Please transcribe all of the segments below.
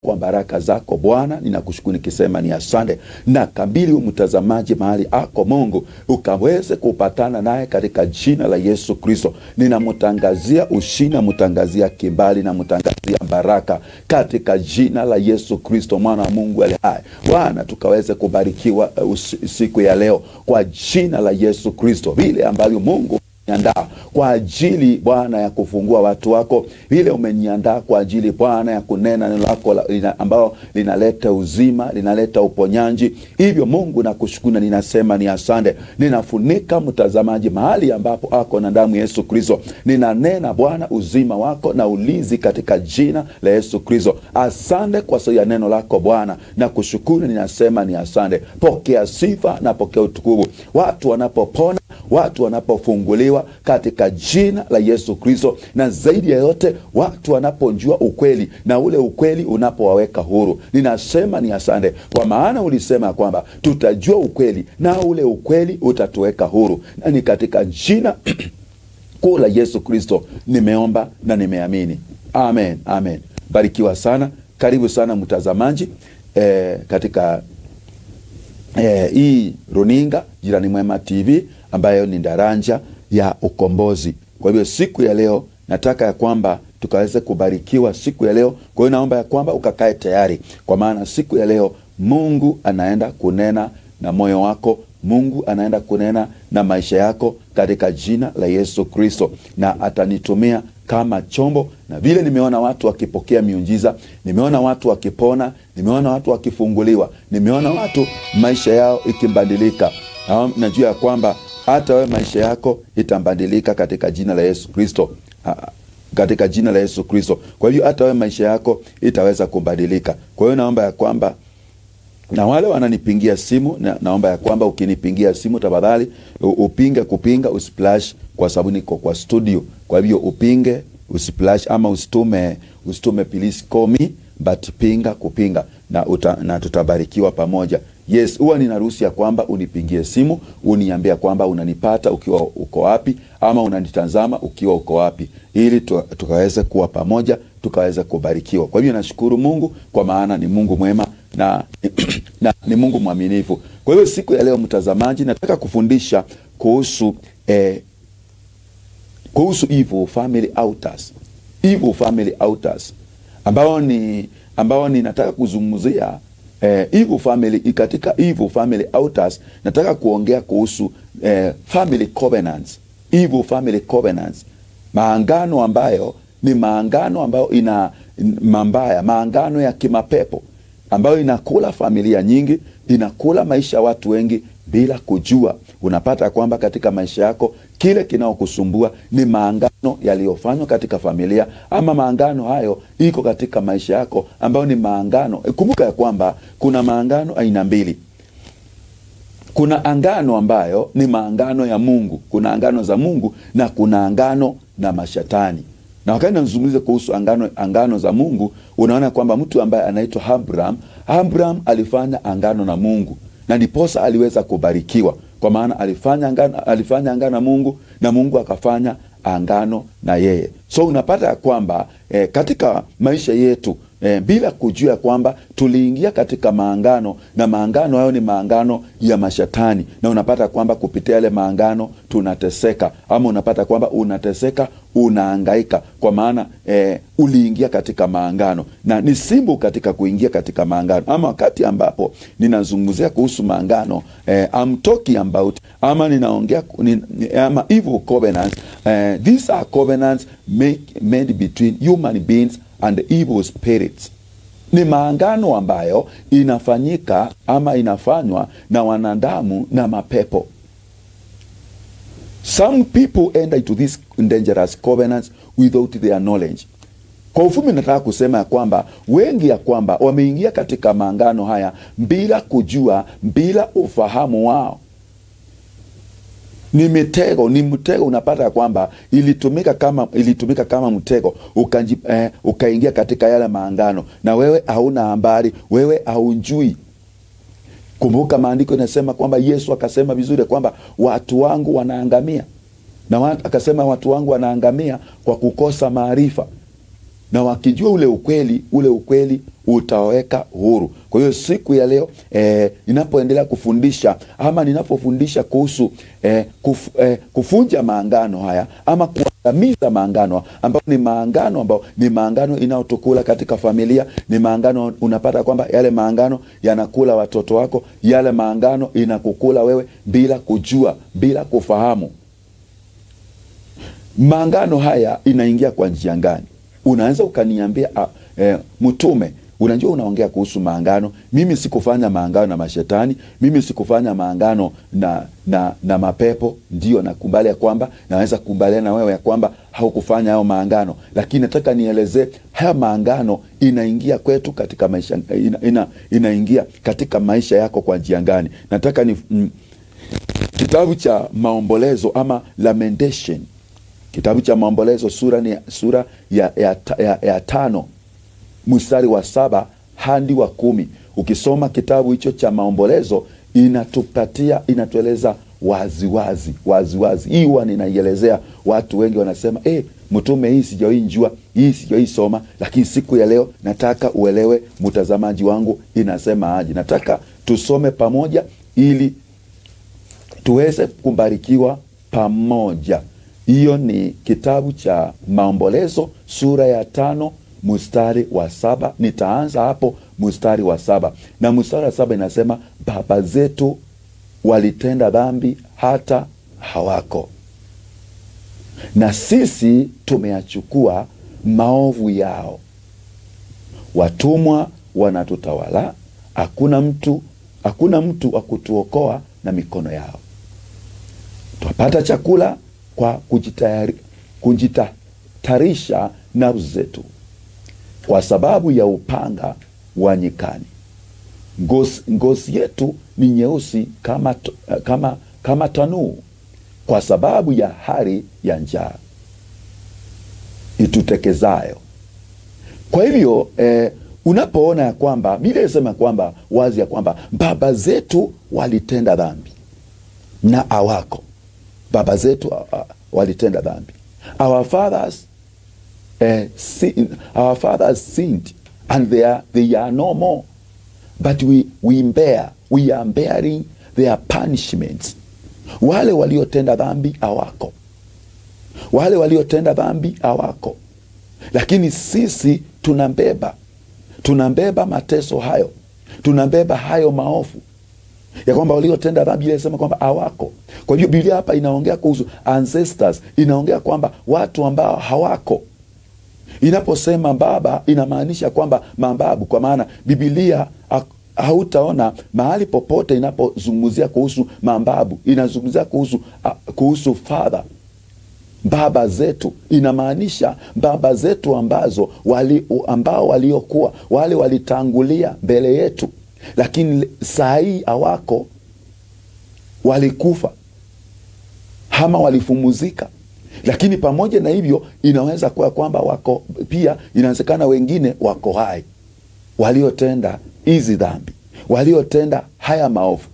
kwa baraka zako Bwana. Ninakushukuru nikisema ni asante. Na kabili mtazamaji mahali ako Mungu, ukaweze kupatana naye katika jina la Yesu Kristo. Ninamtangazia ushindi, mtangazia kibali na mtangazia baraka katika jina la Yesu Kristo mwana wa Mungu aliye hai. Bwana, tukaweze kubarikiwa siku ya leo kwa jina la Yesu Kristo. Vile ambavyo Mungu umeniandaa kwa ajili Bwana ya kufungua watu wako, vile umeniandaa kwa ajili Bwana ya kunena neno lako ambao linaleta uzima, linaleta uponyaji. Hivyo Mungu nakushukuru na ninasema ni asante. Ninafunika mtazamaji mahali ambapo ako na damu Yesu Kristo. Ninanena Bwana uzima wako na ulinzi katika jina la Yesu Kristo. Asante kwa sababu ya neno lako Bwana. Nakushukuru ninasema ni asante. Pokea sifa na pokea utukufu. Watu wanapopona, watu wanapofunguliwa katika jina la Yesu Kristo, na zaidi ya yote watu wanapojua ukweli na ule ukweli unapowaweka huru. Ninasema ni asante kwa maana ulisema kwamba tutajua ukweli na ule ukweli utatuweka huru. Na ni katika jina kuu la Yesu Kristo nimeomba na nimeamini. Amen. Amen. Barikiwa sana. Karibu sana mtazamaji katika hii runinga Jirani Mwema TV ambayo ni daraja ya ukombozi. Kwa hivyo siku ya leo nataka ya kwamba tukaweze kubarikiwa siku ya leo. Kwa hiyo naomba ya kwamba ukakae tayari, kwa maana siku ya leo Mungu anaenda kunena na moyo wako. Mungu anaenda kunena na maisha yako katika jina la Yesu Kristo, na atanitumia kama chombo. Na vile nimeona watu wakipokea miujiza, nimeona watu wakipona, nimeona watu wakifunguliwa, nimeona watu maisha yao ikibadilika. Najua ya kwamba hata wewe maisha yako itambadilika katika jina la Yesu Kristo. Katika jina la Yesu Kristo. Kwa hiyo hata wewe maisha yako itaweza kubadilika. Kwa hiyo naomba ya kwamba, na wale wananipingia simu, naomba ya kwamba ukinipigia simu tafadhali upinge kupinga, usplash, kwa sababu niko kwa studio. Kwa hivyo upinge, usplash, ama usitume please call me, but pinga kupinga, na tutabarikiwa pamoja. Yes, huwa ninaruhusu ya kwamba unipigie simu, uniambia kwamba unanipata ukiwa uko wapi, ama unanitazama ukiwa uko wapi, ili tukaweze kuwa pamoja, tukaweze kubarikiwa. Kwa hivyo nashukuru Mungu kwa maana ni Mungu mwema na ni Mungu mwaminifu. Kwa hivyo siku ya leo mtazamaji, nataka kufundisha kuhusu evil family altars. Evil family altars ambao ni nataka kuzungumzia evil family. Katika evil family altars nataka kuongea kuhusu family covenants. Evil family covenants, maangano ambayo ni maangano ambayo ina mambaya, maangano ya kimapepo ambayo inakula familia nyingi, inakula maisha watu wengi bila kujua. Unapata kwamba katika maisha yako kile kinaokusumbua ni maangano yaliyofanywa katika familia, ama maangano hayo iko katika maisha yako ambayo ni maangano. Kumbuka ya kwamba kuna maangano aina mbili. Kuna angano ambayo ni maangano ya Mungu, kuna angano za Mungu, na kuna angano na mashetani. Na wakati nazungumzia kuhusu angano za Mungu, unaona kwamba mtu ambaye anaitwa Abraham alifanya angano na Mungu, na ndiposa aliweza kubarikiwa, kwa maana alifanya angano na Mungu, na Mungu akafanya angano na yeye. So unapata kwamba katika maisha yetu bila kujua kwamba tuliingia katika maangano, na maangano hayo ni maangano ya mashetani, na unapata kwamba kupitia yale maangano tunateseka, ama unapata kwamba unateseka, unahangaika, kwa maana uliingia katika maangano. Na ni simbu katika kuingia katika maangano, ama wakati ambapo ninazungumzia kuhusu maangano, I'm talking about, ama ninaongea ama evil covenants. These are covenants made between human beings and evil spirits. Ni maangano ambayo inafanyika ama inafanywa na wanadamu na mapepo. Some people enter into these dangerous covenants without their knowledge. Kwa ufupi nataka kusema ya kwamba wengi ya kwamba wameingia katika maangano haya bila kujua, bila ufahamu wao. Ni mtego. Unapata ya kwamba ilitumika kama mtego, ukaingia katika yale maangano, na wewe hauna habari, wewe haujui. Kumbuka maandiko yanasema kwamba Yesu akasema vizuri kwamba watu wangu wanaangamia, na akasema watu wangu wanaangamia kwa kukosa maarifa. na wakijua ule ukweli utaweka huru. Kwa hiyo siku ya leo ninapoendelea kufundisha ama ninapofundisha kuhusu kufunja maangano haya ama kuangamiza maangano ambayo ni maangano inayotukula katika familia, ni maangano unapata kwamba yale maangano yanakula watoto wako, yale maangano inakukula wewe bila kujua, bila kufahamu. Maangano haya inaingia kwa njia gani? Unaweza ukaniambia mtume, unajua unaongea kuhusu maangano. Mimi sikufanya maangano na mashetani, mimi sikufanya maangano na mapepo. Ndio nakubali ya kwamba naweza kukubaliana na wewe ya kwamba haukufanya hayo maangano, lakini nataka nielezee haya maangano inaingia kwetu katika maisha, inaingia katika maisha yako kwa njia gani. Nataka kitabu cha Maombolezo ama Lamentation, kitabu cha Maombolezo sura ya 5 mstari wa 7 hadi wa 10. Ukisoma kitabu hicho cha Maombolezo inatueleza waziwazi. Hii huwa ninaielezea watu wengi wanasema mtume, hii sijaijua, hii sijaisoma, lakini siku ya leo nataka uelewe mtazamaji wangu inasema aje. Nataka tusome pamoja ili tuweze kubarikiwa pamoja. Hiyo ni kitabu cha Maombolezo sura ya 5 mstari wa 7. Nitaanza hapo mstari wa 7, na mstari wa 7 inasema, baba zetu walitenda dhambi hata hawako, na sisi tumeyachukua maovu yao. Watumwa wanatutawala, hakuna mtu wa kutuokoa na mikono yao. Twapata chakula kwa kujitayarisha nafsi zetu, kwa sababu ya upanga wa nyikani. Ngozi yetu ni nyeusi kama tanuu, kwa sababu ya hari ya njaa itutekezayo. Kwa hivyo unapoona ya kwamba Biblia inasema kwamba wazi ya kwamba baba zetu walitenda dhambi na hawako. Baba zetu walitenda dhambi. Our fathers sinned and they are no more, but we are bearing their punishments. Wale waliotenda dhambi hawako, lakini sisi tunambeba mateso hayo, tunambeba hayo maovu ya kwamba waliotenda dhambi inasema kwamba hawako. Kwa hiyo Biblia hapa inaongea kuhusu ancestors, inaongea kwamba watu ambao hawako. Inaposema baba inamaanisha kwamba mababu, kwa maana Biblia hautaona mahali popote inapozungumzia kuhusu mababu inazungumzia kuhusu father. Baba zetu inamaanisha baba zetu ambao waliokuwa wale walitangulia mbele yetu, lakini saa hii hawako, walikufa ama walifumuzika. Lakini pamoja na hivyo inaweza kuwa kwamba wako pia, inawezekana wengine wako hai, waliotenda hizi dhambi, waliotenda haya maovu.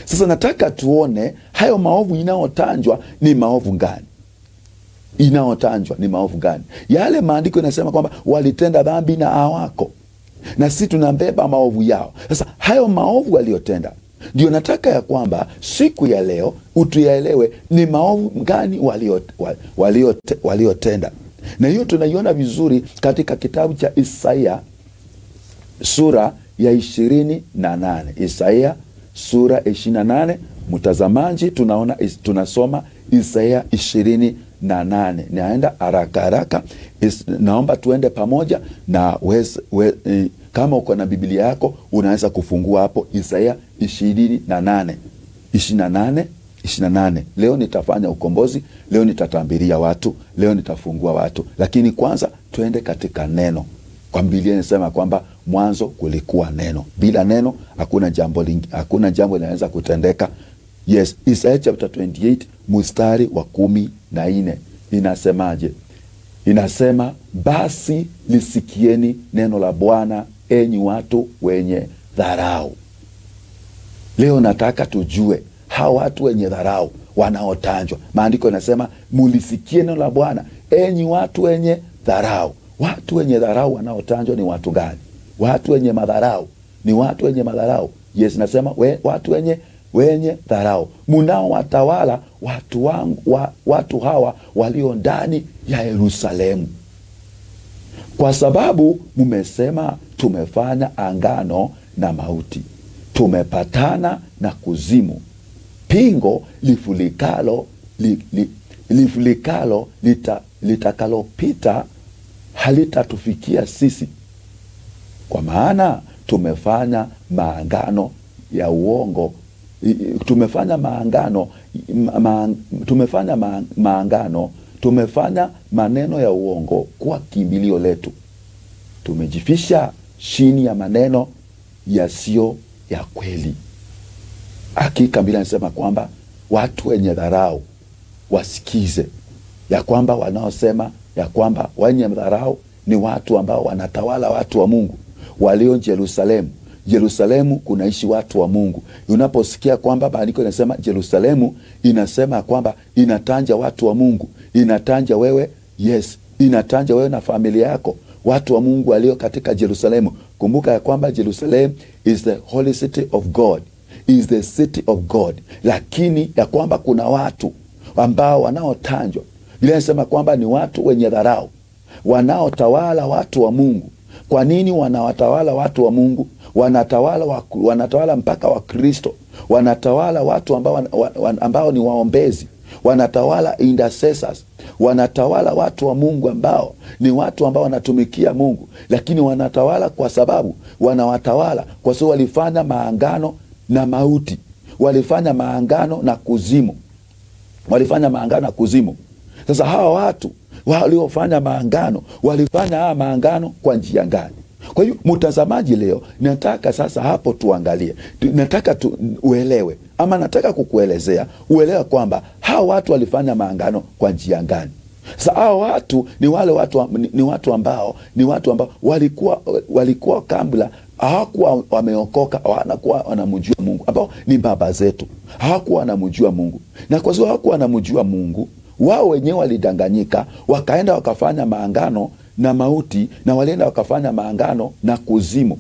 Sasa nataka tuone hayo maovu inayotanjwa ni maovu gani? Yale maandiko yanasema kwamba walitenda dhambi na hawako, na sisi tunambeba maovu yao. Sasa hayo maovu waliotenda, ndio nataka ya kwamba siku ya leo utuyaelewe ni maovu gani waliotenda. Na hiyo tunaiona vizuri katika kitabu cha Isaia sura ya 28. Isaia sura 28, mtazamaji, tunasoma Isaia 28. Naenda haraka, naomba tuende pamoja na kama uko na Biblia yako unaweza kufungua hapo Isaia 28. Leo nitafanya ukombozi, leo nitatambiria watu, leo nitafungua watu. Lakini kwanza tuende katika neno. Kwa Biblia inasema kwamba mwanzo kulikuwa neno. Bila neno hakuna jambo linaweza kutendeka. Yes, Isaiah chapter 28 mstari wa 14 inasemaje? Inasema, basi lisikieni neno la Bwana, enyi watu wenye dharau. Leo nataka tujue hawa watu wenye dharau wanaotanjwa. Maandiko yanasema mulisikie neno la Bwana, enyi watu wenye dharau. watu wenye dharau wanaotajwa ni watu gani? Watu wenye madharau ni watu wenye madharau. Yes, nasema watu wenye dharau, munao watawala watu hawa walio ndani ya Yerusalemu, kwa sababu mumesema tumefanya angano na mauti, tumepatana na kuzimu. Pingo lifulikalo litakalopita halitatufikia sisi, kwa maana tumefanya maangano ya uongo. Tumefanya maneno ya uongo kuwa kimbilio letu. Tumejifisha chini ya maneno yasiyo ya kweli. Hakika Biblia inasema kwamba watu wenye dharau wasikize, ya kwamba wanaosema ya kwamba wenye dharau ni watu ambao wanatawala watu wa Mungu walio Yerusalemu. Yerusalemu kunaishi watu wa Mungu. Unaposikia kwamba maandiko inasema Yerusalemu, inasema kwamba inatanja watu wa Mungu, inatanja wewe, yes, inatanja wewe na familia yako, watu wa Mungu walio katika Yerusalemu. Kumbuka ya kwamba Jerusalem is the holy city of God, is the city of God. Lakini ya kwamba kuna watu ambao wanaotanjwa, Biblia inasema kwamba ni watu wenye dharau, wanaotawala watu wa Mungu. Kwa nini wanawatawala watu wa Mungu? Wanatawala mpaka wa Kristo, wanatawala watu ambao ni waombezi, wanatawala intercessors, wanatawala watu wa Mungu ambao ni watu ambao wanatumikia Mungu. Lakini wanatawala kwa sababu walifanya maangano na mauti, walifanya maangano na kuzimu. Sasa hawa watu waliofanya maangano, walifanya haya maangano kwa njia gani? Kwa hiyo mtazamaji, leo nataka sasa hapo tuangalie, nataka uelewe, ama nataka kukuelezea uelewe kwamba hawa watu walifanya maangano kwa njia gani. Sasa hawa watu ni watu ambao walikuwa kabla hawakuwa wameokoka, wanakuwa wanamjua Mungu, ambao ni baba zetu. Hawakuwa wanamjua Mungu, na kwa sababu hawakuwa wanamjua Mungu, wao wenyewe walidanganyika, wakaenda wakafanya maangano na mauti, na walienda wakafanya maangano na kuzimu.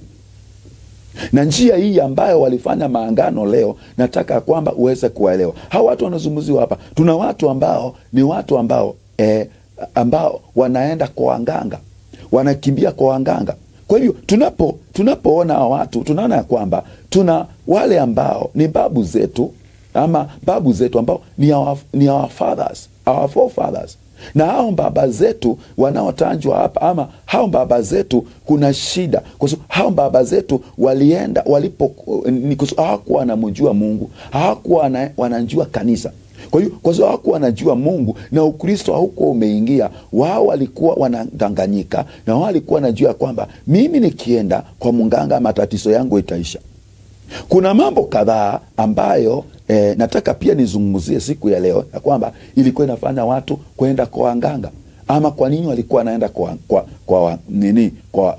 Na njia hii ambayo walifanya maangano leo, nataka kwamba uweze kuelewa. Hawa watu wanazungumziwa hapa, tuna watu ambao ni watu ambao wanaenda kwa waganga, wanakimbia kwa waganga. Kwa hivyo tunapoona hawa watu, tunaona ya kwamba tuna wale ambao ni babu zetu ambao ni our fathers, our forefathers. Na hao baba zetu wanaotajwa hapa, ama hao baba zetu kuna shida, kwa sababu hao baba zetu hawakuwa wanamjua Mungu, hawakuwa wanajua kanisa. Kwa hiyo kwa sababu hawakuwa wanajua Mungu na Ukristo haukuwa umeingia, wao walikuwa wanadanganyika, na wao walikuwa wanajua kwamba mimi nikienda kwa mganga matatizo yangu itaisha. Kuna mambo kadhaa ambayo nataka pia nizungumzie siku ya leo, ya kwamba ilikuwa inafanya watu kwenda kwa waganga, ama kwa nini walikuwa wanaenda kwa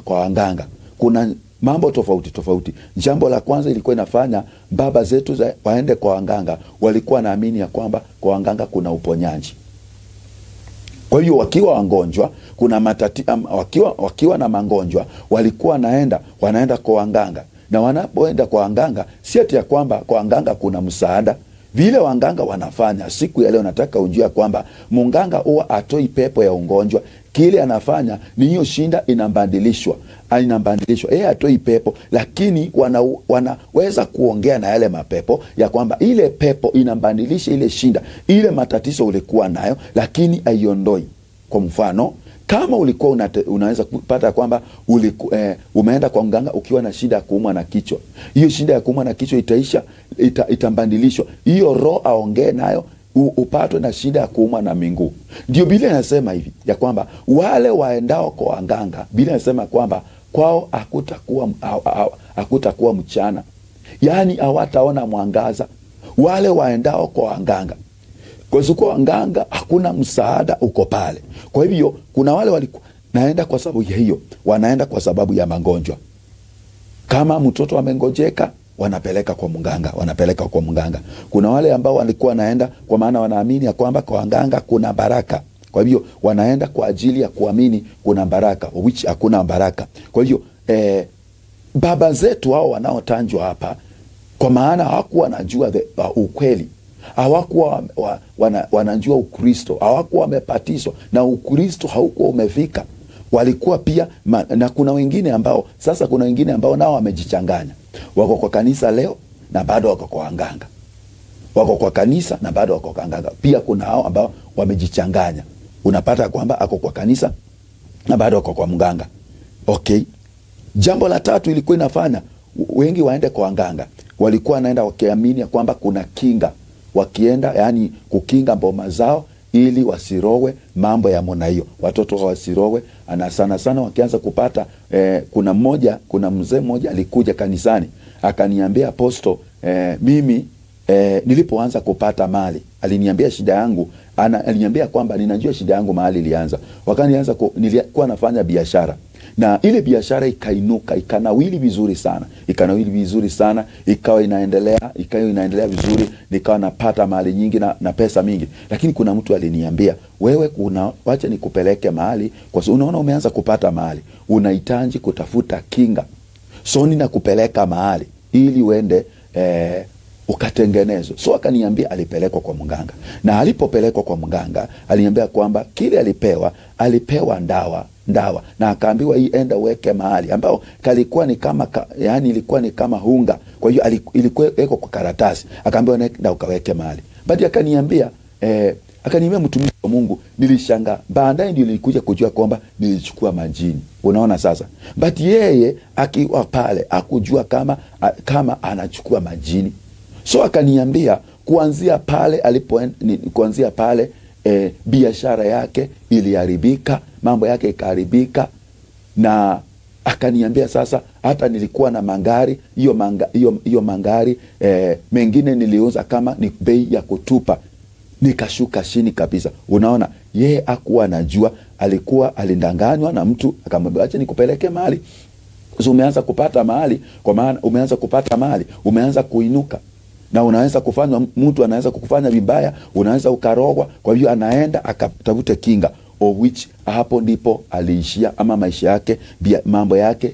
waganga. Kuna mambo tofauti. Jambo la kwanza ilikuwa inafanya baba zetu waende kwa waganga, walikuwa naamini ya kwamba kwa waganga kuna uponyaji. Kwa hiyo wakiwa wagonjwa, wakiwa na magonjwa, walikuwa wanaenda kwa waganga. Na wanapoenda kwa waganga, si ati ya kwamba kwa waganga kuna msaada. Vile waganga wanafanya siku ya leo, nataka ujue kwamba mganga huwa atoi pepo ya ugonjwa. Kile anafanya ni hiyo shinda inabadilishwa. Yeye atoi pepo, lakini wanaweza kuongea na yale mapepo ya kwamba ile pepo inabadilisha ile shinda, ile matatizo ulikuwa nayo, lakini haiondoi. Kwa mfano, kama ulikuwa unaweza kupata kwamba umeenda kwa mganga ukiwa na shida ya kuumwa na kichwa, hiyo shida ya kuumwa na kichwa itaisha, itambadilishwa. Hiyo roho aongee nayo, upatwe na shida ya kuumwa na miguu. Ndio Biblia inasema hivi ya kwamba wale waendao kwa waganga, Biblia inasema kwamba kwao hakutakuwa mchana, yaani hawataona mwangaza. Wale waendao kwa waganga, kwa sababu waganga hakuna msaada uko pale. Kwa hivyo kuna wale walikuwa naenda kwa sababu ya hiyo, wanaenda kwa sababu ya magonjwa. Kama mtoto amengojeka, wanapeleka kwa mganga. Kuna wale ambao walikuwa naenda kwa maana wanaamini ya kwamba kwa waganga kuna baraka, Kwa hivyo wanaenda kwa ajili ya kuamini kuna baraka, which hakuna baraka. Kwa hivyo baba zetu hao wanaotanjwa hapa, kwa maana hawakuwa wanajua ukweli, hawakuwa wanajua Ukristo, hawakuwa wamepatiswa na Ukristo haukuwa umefika. Walikuwa pia na kuna wengine ambao sasa, kuna wengine ambao nao wamejichanganya, wako kwa kanisa leo na bado wako kwa waganga, wako kwa kanisa na bado wako kwa waganga. Pia kuna hao ambao wamejichanganya, unapata kwamba ako kwa kanisa na bado wako kwa mganga. Okay, jambo la tatu ilikuwa inafanya wengi waende kwa waganga, walikuwa wanaenda wakiamini kwamba kuna kinga, wakienda yani kukinga mboma zao ili wasirowe mambo ya mwana hiyo, watoto wasirowe. Ana sana sana wakianza kupata kuna mzee mmoja alikuja kanisani akaniambia, Apostle, mimi nilipoanza kupata mali, aliniambia shida yangu, aliniambia kwamba ninajua shida yangu mahali ilianza. Wakanianza nilikuwa nafanya biashara, na ile biashara ikainuka, ikanawili vizuri sana, ikawa inaendelea vizuri, nikawa napata mali nyingi na pesa mingi. Lakini kuna mtu aliniambia, wewe wacha nikupeleke mahali, kwa sababu unaona umeanza kupata mali, unahitaji kutafuta kinga. So ninakupeleka mahali ili uende ukatengenezwe. So akaniambia alipelekwa kwa mganga, na alipopelekwa kwa mganga aliniambia kwamba kile alipewa ndawa na akaambiwa hii enda uweke mahali ambao kalikuwa ni kama yani ilikuwa ni kama hunga. Kwa hiyo ilikuwa iko kwa karatasi, akaambiwa nenda ukaweke mahali. Baadaye akaniambia mtumishi wa Mungu, nilishangaa. Baadaye ndio nilikuja kujua kwamba nilichukua majini. Unaona sasa? But yeye akiwa pale hakujua kama anachukua majini. So akaniambia kuanzia pale biashara yake iliharibika, mambo yake ikaharibika, na akaniambia sasa hata nilikuwa na mangari, hiyo mangari mengine niliuza kama ni bei ya kutupa, nikashuka chini kabisa. Unaona, yeye hakuwa anajua, alindanganywa na mtu akamwambia acha nikupeleke mahali. So umeanza kupata mahali, kwa maana umeanza kupata mahali, umeanza kuinuka, na unaweza kufanywa, mtu anaweza kukufanya vibaya, unaweza ukarogwa. Kwa hiyo anaenda akatafute kinga, of which hapo ndipo aliishia, ama maisha yake, mambo yake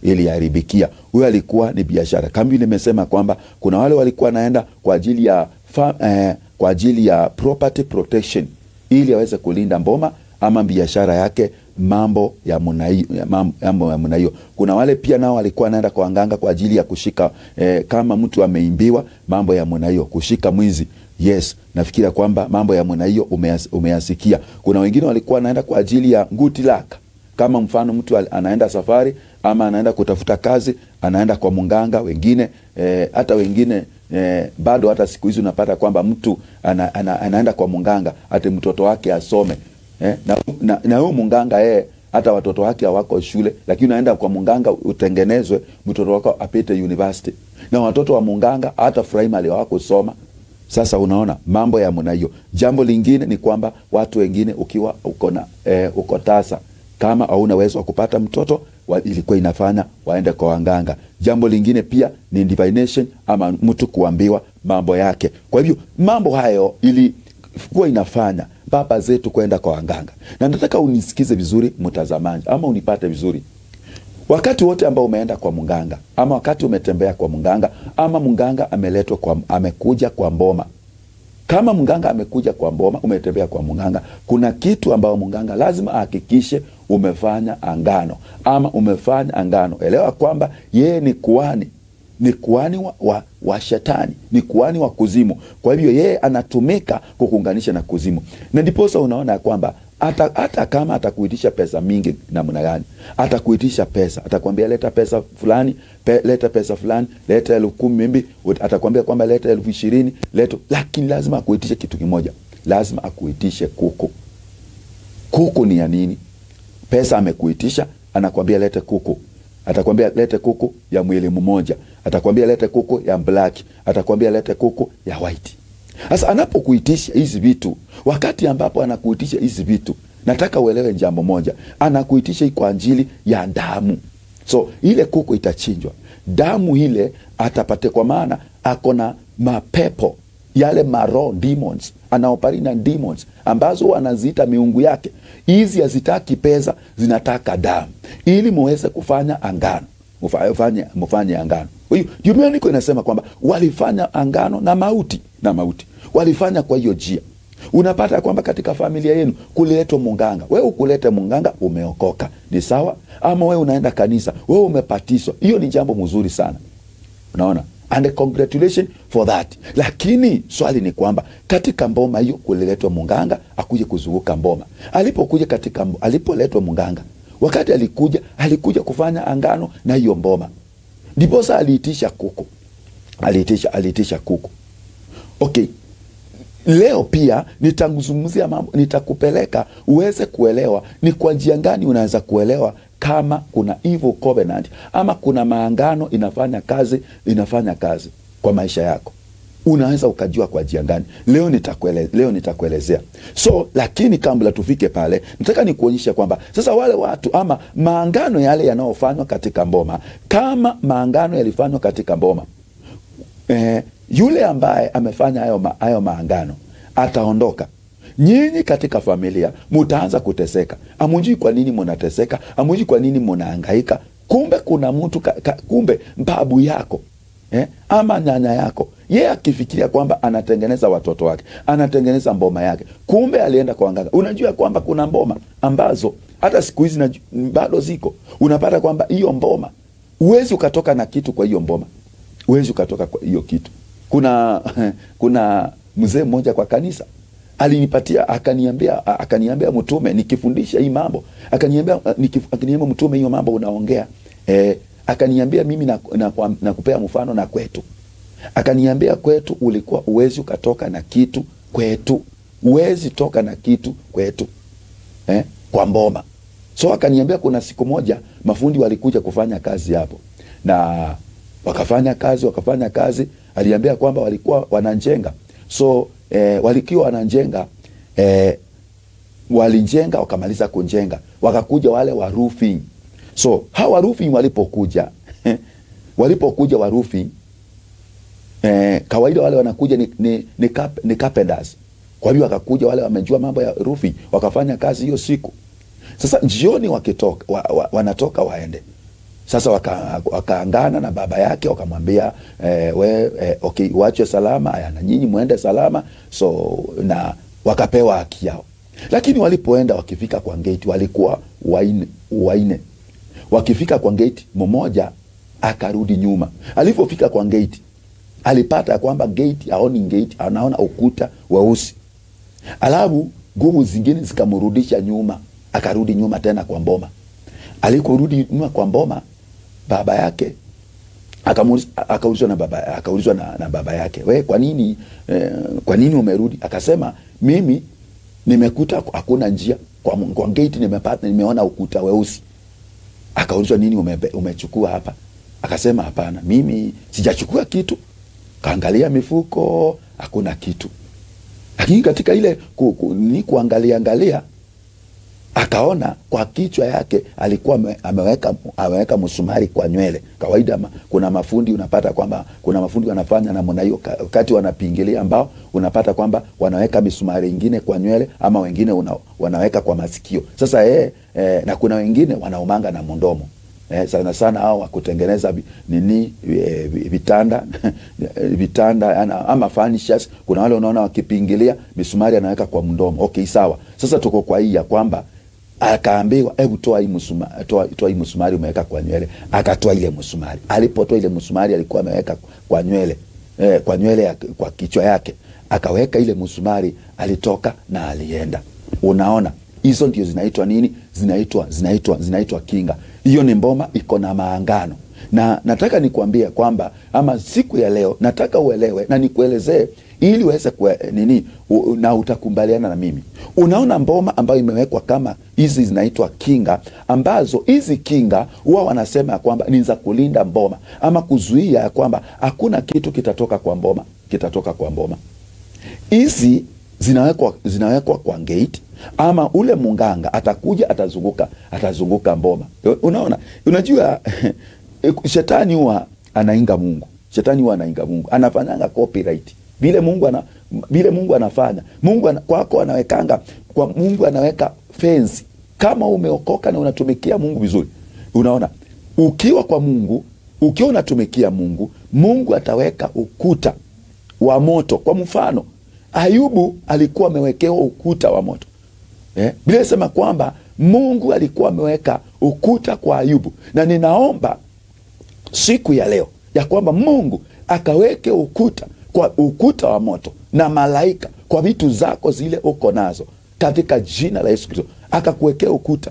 iliharibikia. Huyo alikuwa ni biashara. Kama vile nimesema kwamba kuna wale walikuwa naenda kwa ajili ya property protection, ili aweze kulinda mboma ama biashara yake, mambo ya munaio. Kuna wale pia nao walikuwa naenda kwa waganga kwa ajili ya kushika kama mtu ameimbiwa, mambo ya munaio, kushika mwizi. Yes, nafikiria kwamba mambo ya munaio umeyasikia. Kuna wengine walikuwa naenda kwa ajili ya good luck. Kama mfano mtu anaenda safari ama anaenda kutafuta kazi, anaenda kwa mganga. Wengine hata wengine bado hata siku hizi unapata kwamba mtu anaenda kwa mganga hata mtoto wake asome. Na huyo mganga hata watoto wake hawako shule, lakini unaenda kwa mganga utengenezwe mtoto wako apite university. Na watoto wa mganga hata primary hawako soma. Sasa unaona mambo ya mna hiyo. Jambo lingine ni kwamba watu wengine ukiwa uko tasa, kama hauna uwezo wa kupata mtoto, ilikuwa inafanya waende kwa waganga. Jambo lingine pia ni divination, ama mtu kuambiwa mambo yake. Kwa hivyo mambo hayo ilikuwa inafanya baba zetu kwenda kwa waganga. Na nataka unisikize vizuri mtazamaji, ama unipate vizuri. Wakati wote ambao umeenda kwa mganga, ama wakati umetembea kwa mganga, ama mganga amekuja kwa mboma. Kama mganga amekuja kwa mboma, umetembea kwa mganga, kuna kitu ambao mganga lazima ahakikishe umefanya angano, ama umefanya angano. Elewa kwamba yeye ni kuhani wa shetani, ni kuhani wa kuzimu. Kwa hivyo yeye anatumika kukuunganisha na kuzimu. Na ndiposa unaona kwamba hata kama atakuitisha pesa mingi namna gani, atakuitisha pesa, atakwambia leta pesa fulani, leta pesa fulani, leta 10,000 mimi, atakwambia kwamba leta 20,000, lakini lazima akuitishe kitu kimoja. Lazima akuitishe kuku. Kuku ni ya nini? Pesa amekuitisha, anakwambia lete kuku. Atakwambia lete kuku ya mwili mmoja, atakwambia lete kuku ya black, atakwambia lete kuku ya white. Sasa anapokuitisha hizi vitu, wakati ambapo anakuitisha hizi vitu, nataka uelewe jambo moja, anakuitisha kwa ajili ya damu. So ile kuku itachinjwa, damu ile atapate, kwa maana akona mapepo yale demons anaoperate na demons ambazo wanaziita miungu yake. Hizi hazitaki pesa, zinataka damu ili muweze kufanya angano, mfanye angano. Biblia niko inasema kwamba walifanya angano na mauti, walifanya kwa hiyo njia. Unapata kwamba katika familia yenu kuletwa munganga, wewe ukulete munganga, umeokoka, ni sawa. Ama wewe unaenda kanisa, wewe umepatiswa, hiyo ni jambo mzuri sana, unaona, and congratulations for that. Lakini swali ni kwamba katika mboma hiyo kuletwa munganga akuje kuzunguka mboma, alipoletwa munganga, wakati alikuja kufanya angano na hiyo mboma, ndiposa aliitisha kuku, aliitisha kuku. Okay, leo pia nitazungumzia mambo, nitakupeleka uweze kuelewa ni kwa njia gani unaweza kuelewa kama kuna evil covenant ama kuna maangano inafanya kazi kwa maisha yako. Unaweza ukajua kwa njia gani. Leo nitakuelezea. So lakini kabla tufike pale, nataka nikuonyesha kwamba sasa wale watu ama maangano yale yanayofanywa katika mboma, kama maangano yalifanywa katika mboma, yule ambaye amefanya hayo maangano ataondoka. Nyinyi katika familia mutaanza kuteseka. Amujui kwa nini mnateseka, amujui kwa nini mnahangaika. Kumbe kuna mtu kumbe babu yako ama nyanya yako, yeye akifikiria kwamba anatengeneza watoto wake, anatengeneza mboma yake, kumbe alienda kwa waganga. Unajua kwamba kuna mboma ambazo hata siku hizi bado ziko. Unapata kwamba hiyo mboma uwezi ukatoka na kitu kwa hiyo mboma, uwezi ukatoka kwa hiyo kitu. Kuna mzee mmoja kwa kanisa alinipatia, akaniambia mtume, nikifundisha hii mambo, akaniambia mtume, hiyo mambo unaongea, akaniambia mimi nakupea mfano na kwetu. Akaniambia kwetu ulikuwa uwezi ukatoka na kitu kwetu, uwezi toka na kitu kwetu kwa mboma. So akaniambia kuna siku moja mafundi walikuja kufanya kazi hapo, na wakafanya kazi. Aliambia kwamba walikuwa wananjenga. So walikuwa wananjenga, walijenga, wakamaliza kujenga, wakakuja wale wa roofing. So hawa roofing walipokuja wa roofing, kawaida wale wanakuja ni carpenters. Kwa hiyo wakakuja wale wamejua mambo ya roofing, wakafanya kazi hiyo siku. Sasa jioni wakitoka, wanatoka waende. Sasa wakaangana na baba yake, wakamwambia okay, uache salama, na nyinyi muende salama. So na wakapewa haki yao. Lakini walipoenda, wakifika kwa gate, walikuwa waine. Wakifika kwa gate, mmoja akarudi nyuma. Alipofika kwa gate, alipata kwamba gate, anaona ukuta weusi. Alafu nguvu zingine zikamrudisha nyuma, akarudi nyuma tena kwa mboma. Aliporudi nyuma kwa mboma, baba yake akaulizwa na baba yake, we kwa nini umerudi? Akasema, mimi nimekuta hakuna njia kwa gate, nimeona ukuta weusi. Akaulizwa, nini umechukua hapa? Akasema, hapana, mimi sijachukua kitu. Kaangalia mifuko, hakuna kitu. Lakini katika ile ni kuangalia, akaona kwa kichwa yake alikuwa ameweka msumari kwa nywele. Kawaida kuna mafundi, unapata kwamba kuna mafundi wanafanya namna hiyo wakati wanapingilia ambao, unapata kwamba wanaweka misumari ingine kwa nywele, ama wengine wanaweka kwa masikio. Sasa na kuna wengine wanaumanga na mdomo. Sana hao wakutengeneza vitanda ama furnitures, kuna wale unaona wakipingilia misumari anaweka kwa mdomo. Okay, sawa. Sasa tuko kwa hii ya kwamba akaambiwa, hebu toa hii msumari umeweka kwa nywele. Akatoa ile msumari. Alipotoa ile msumari alikuwa ameweka kwa nywele, kwa kichwa yake, akaweka ile msumari, alitoka na alienda. Unaona, hizo ndio zinaitwa nini? Zinaitwa kinga. Hiyo ni mboma iko na maangano. Na nataka nikuambie kwamba, ama siku ya leo nataka uelewe na nikuelezee ili uweze na utakubaliana na mimi. Unaona, mboma ambayo imewekwa kama hizi zinaitwa kinga, ambazo hizi kinga huwa wanasema kwamba ni za kulinda mboma ama kuzuia kwamba hakuna kitu kitatoka kwa mboma. Hizi zinawekwa kwa gate, ama ule munganga atakuja, atazunguka mboma. Unaona, unajua Shetani huwa anainga Mungu. Anafanyanga copyright. Vile Mungu vile Mungu anafanya. Kwako anawekanga kwa Mungu anaweka fence. Kama umeokoka na unatumikia Mungu vizuri, unaona, ukiwa kwa Mungu, ukiwa unatumikia Mungu, Mungu ataweka ukuta wa moto. Kwa mfano, Ayubu alikuwa amewekewa ukuta wa moto. Biblia inasema kwamba Mungu alikuwa ameweka ukuta kwa Ayubu, na ninaomba siku ya leo ya kwamba Mungu akaweke ukuta wa moto na malaika kwa vitu zako zile uko nazo, katika jina la Yesu Kristo. Akakuwekea ukuta.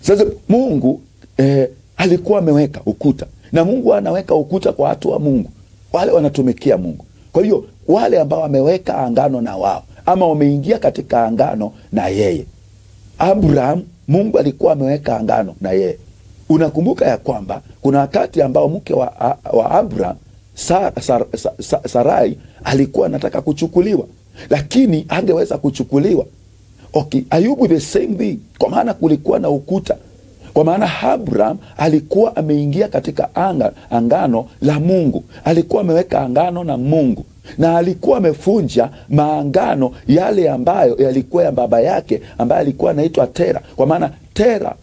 Sasa Mungu alikuwa ameweka ukuta, na Mungu anaweka ukuta kwa watu wa Mungu, wale wanatumikia Mungu. Kwa hiyo wale ambao wameweka angano na wao, ama wameingia katika angano na yeye. Abraham, Mungu alikuwa ameweka angano na yeye. Unakumbuka ya kwamba kuna wakati ambao mke wa Abraham, Sarai, alikuwa anataka kuchukuliwa, lakini angeweza kuchukuliwa. Okay, Ayubu the same thing, kwa maana kulikuwa na ukuta. Kwa maana Abraham alikuwa ameingia katika angano la Mungu. Alikuwa ameweka angano na Mungu, na alikuwa amefunja maangano yale ambayo yalikuwa ya baba yake, ambaye alikuwa anaitwa Tera. Kwa maana Tera,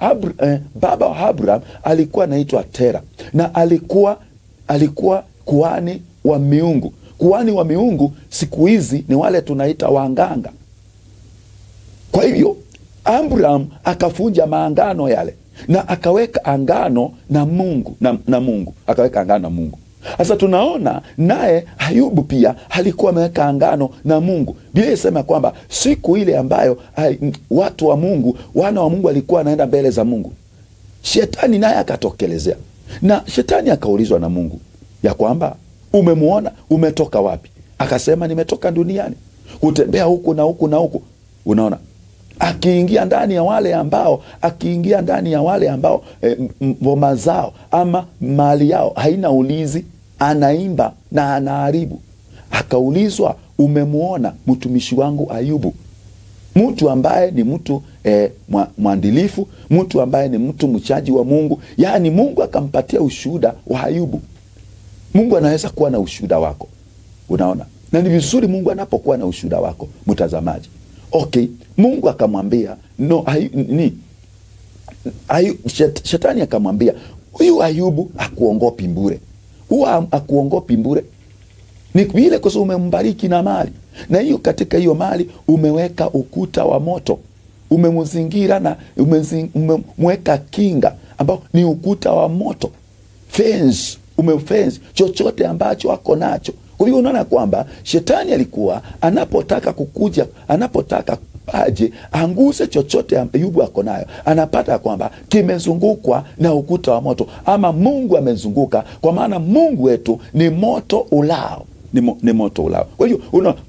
baba wa Abraham alikuwa anaitwa Tera, na alikuwa kuhani wa miungu. Kuhani wa miungu siku hizi ni wale tunaita wanganga. Kwa hivyo Abraham akafunja maangano yale, na akaweka angano na Mungu, na Mungu akaweka angano na Mungu. Sasa tunaona naye Ayubu pia alikuwa ameweka angano na Mungu. Biblia inasema kwamba siku ile ambayo watu wa Mungu, wana wa Mungu, walikuwa wanaenda mbele za Mungu, Shetani naye akatokelezea, na Shetani akaulizwa na Mungu ya kwamba umemuona, umetoka wapi? Akasema nimetoka duniani kutembea huku na huku na huku. Unaona, akiingia ndani ya wale ambao ngoma zao ama mali yao haina ulinzi, anaimba na anaharibu. Akaulizwa, umemuona mtumishi wangu Ayubu, mtu ambaye ni mtu mwandilifu, mtu ambaye ni mtu mchaji wa Mungu. Yaani Mungu akampatia ushuhuda wa Ayubu. Mungu anaweza kuwa na ushuhuda wako, unaona, na ni vizuri Mungu anapokuwa na ushuhuda wako, mtazamaji. Okay, Mungu akamwambia Shetani akamwambia, huyu Ayubu akuongopi bure. Akuongopi bure ni vile kwa sababu umembariki na mali, na hiyo katika hiyo mali umeweka ukuta wa moto, umemzingira na umemweka kinga ambao ni ukuta wa moto, fence. Umefence chochote ambacho ako nacho. Kwa hiyo unaona kwamba Shetani alikuwa anapotaka aje anguse chochote Ayubu ako nayo, anapata kwamba kimezungukwa na ukuta wa moto, ama Mungu amezunguka. Kwa maana Mungu wetu ni moto ulao, ni moto ulao. Kwa hiyo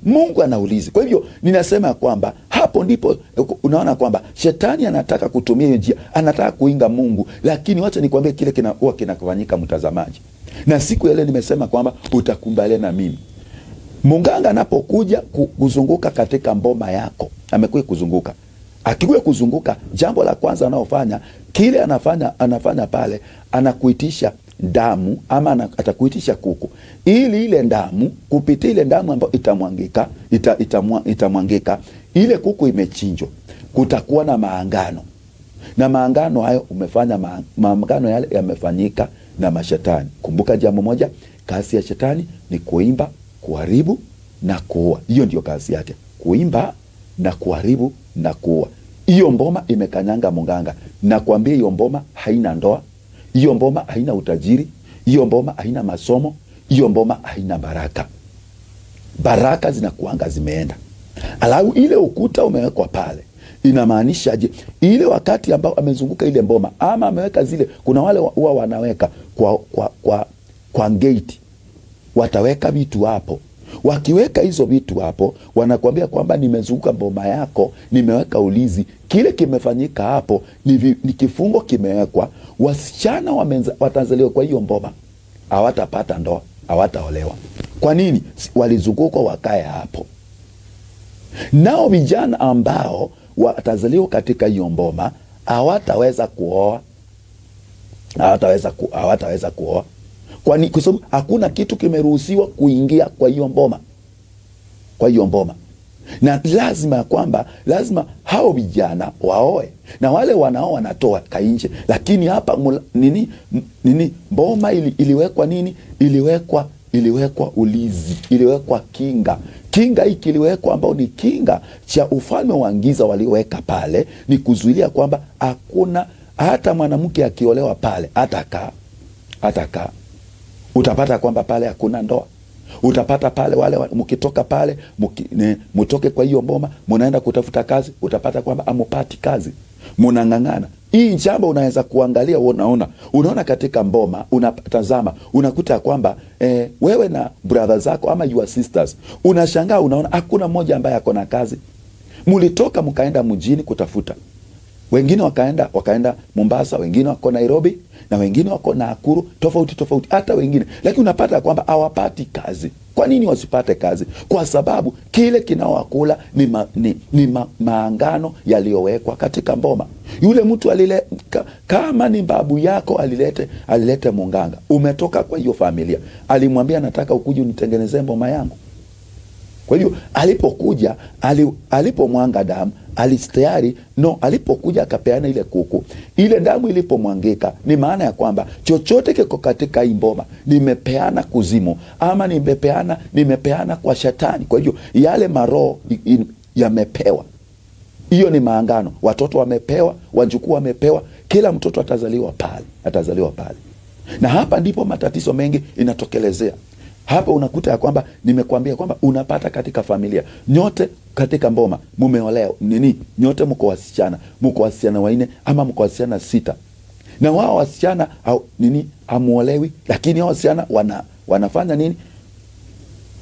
Mungu anaulizi. Kwa hivyo ninasema kwamba hapo ndipo unaona kwamba Shetani anataka kutumia hiyo njia, anataka kuinga Mungu. Lakini wacha nikwambie kile kinafanyika, mtazamaji. Na siku ile nimesema kwamba utakumbaliana na mimi. Munganga anapokuja kuzunguka katika mboma yako, amekuwa kuzunguka. Akikuwa kuzunguka, jambo la kwanza anaofanya, kile anafanya pale, anakuitisha damu, ama atakuitisha kuku, ili ile damu, kupitia ile damu ambayo itamwangika, ile kuku imechinjwa, kutakuwa na maangano. Na maangano hayo maangano yale yamefanyika na mashetani. Kumbuka jambo moja, kazi ya Shetani ni kuimba, kuharibu na kuua. Hiyo ndio kazi yake, kuimba na kuharibu na kuua. Hiyo mboma imekanyanga munganga. Nakwambia hiyo mboma haina ndoa, hiyo mboma haina utajiri, hiyo mboma haina masomo, hiyo mboma haina baraka. Baraka zinakuanga zimeenda. Alafu ile ukuta umewekwa pale, inamaanisha je? Ile wakati ambao amezunguka ile mboma, ama ameweka zile, kuna wale huwa wanaweka kwa gate, wataweka vitu hapo. Wakiweka hizo vitu hapo, wanakuambia kwamba nimezunguka mboma yako, nimeweka ulinzi. Kile kimefanyika hapo ni kifungo kimewekwa. Wasichana watazaliwa kwa hiyo mboma hawatapata ndoa, hawataolewa. Kwa nini? Walizungukwa wakae hapo. Nao vijana ambao watazaliwa katika hiyo mboma hawataweza kuoa, hawataweza kuoa. Kwa sababu hakuna kitu kimeruhusiwa kuingia kwa hiyo mboma. kwa hiyo mboma, na lazima hao vijana waoe, na wale wanao wanatoa kainje. Lakini hapa mboma iliwekwa nini? Iliwekwa ulizi, iliwekwa kinga. Kinga hii iliwekwa ambao ni kinga cha ufalme wa giza walioweka pale, ni kuzuilia kwamba hakuna hata mwanamke akiolewa pale atakaa. Utapata kwamba pale hakuna ndoa. Utapata pale wale mkitoka pale mutoke kwa hiyo mboma, munaenda kutafuta kazi, utapata kwamba amupati kazi, munang'ang'ana. Hii jambo unaweza kuangalia, unaona katika mboma, unatazama, unakuta kwamba wewe na brother zako ama your sisters, unashangaa, unaona hakuna mmoja ambaye ako na kazi. Mulitoka mkaenda mjini kutafuta, wengine wakaenda Mombasa, wengine wako Nairobi, na wengine wako Nakuru, tofauti hata wengine. Lakini unapata kwamba hawapati kazi. Kwa nini wasipate kazi? Kwa sababu kile kinaowakula ni maangano yaliyowekwa katika mboma. Yule mtu kama ni babu yako alilete munganga, umetoka kwa hiyo familia, alimwambia nataka ukuje unitengenezee mboma yangu. Kwa hiyo alipokuja, alipomwanga damu, alipokuja akapeana ile kuku, ile damu ilipomwangika, ni maana ya kwamba chochote kiko katika hii mboma nimepeana kuzimu, ama nimepeana kwa shetani. Kwa hiyo yale maroho yamepewa. Hiyo ni maangano. Watoto wamepewa, wajukuu wamepewa, kila mtoto atazaliwa pale. Na hapa ndipo matatizo mengi inatokelezea. Hapa unakuta ya kwamba nimekuambia kwamba unapata katika familia nyote katika mboma mumeoleo nyote mko wasichana 4 ama mko wasichana 6, na wao wasichana hamuolewi, lakini hao wasichana wanafanya nini?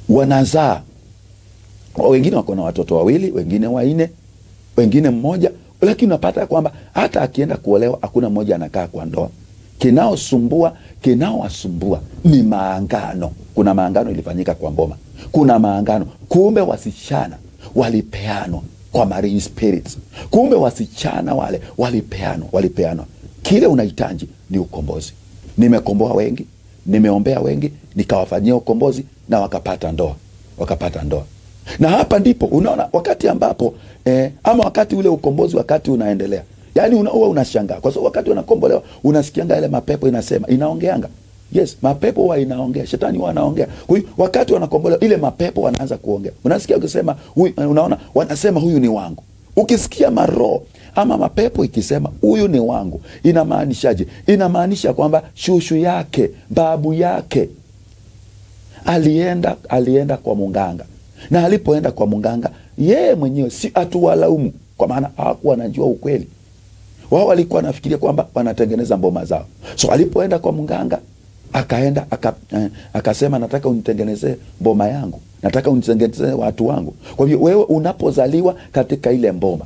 Wanazaa. Wengine wako na watoto 2, wengine 4, wengine 1, lakini unapata kwamba hata akienda kuolewa hakuna mmoja anakaa kwa ndoa. Kinaowasumbua ni maangano. Kuna maangano ilifanyika kwa mboma, kuna maangano. Kumbe wasichana walipeanwa kwa marine spirits. Kumbe wasichana wale walipeanwa. Kile unahitaji ni ukombozi. Nimekomboa wengi, nimeombea wengi, nikawafanyia ukombozi na wakapata ndoa. Na hapa ndipo unaona wakati ambapo ama wakati ule ukombozi, wakati unaendelea, yani unashangaa, kwa sababu wakati wanakombolewa unasikianga ile mapepo inaongeanga. Yes, mapepo huwa inaongea, shetani huwa anaongea. Kwa hiyo wakati wanakombolewa, ile mapepo wanaanza kuongea. Unasikia ukisema unaona wanasema huyu ni wangu. Ukisikia maroho ama mapepo ikisema huyu ni wangu, inamaanishaje? Inamaanisha kwamba shushu yake, babu yake alienda kwa munganga, na alipoenda kwa munganga, yeye mwenyewe si atuwalaumu, kwa maana hawakuwa wanajua ukweli. Wao walikuwa wanafikiria kwamba wanatengeneza mboma zao. So alipoenda kwa munganga, akasema nataka unitengenezee mboma yangu, nataka unitengenezee watu wangu. Kwa hivyo wewe unapozaliwa katika ile mboma,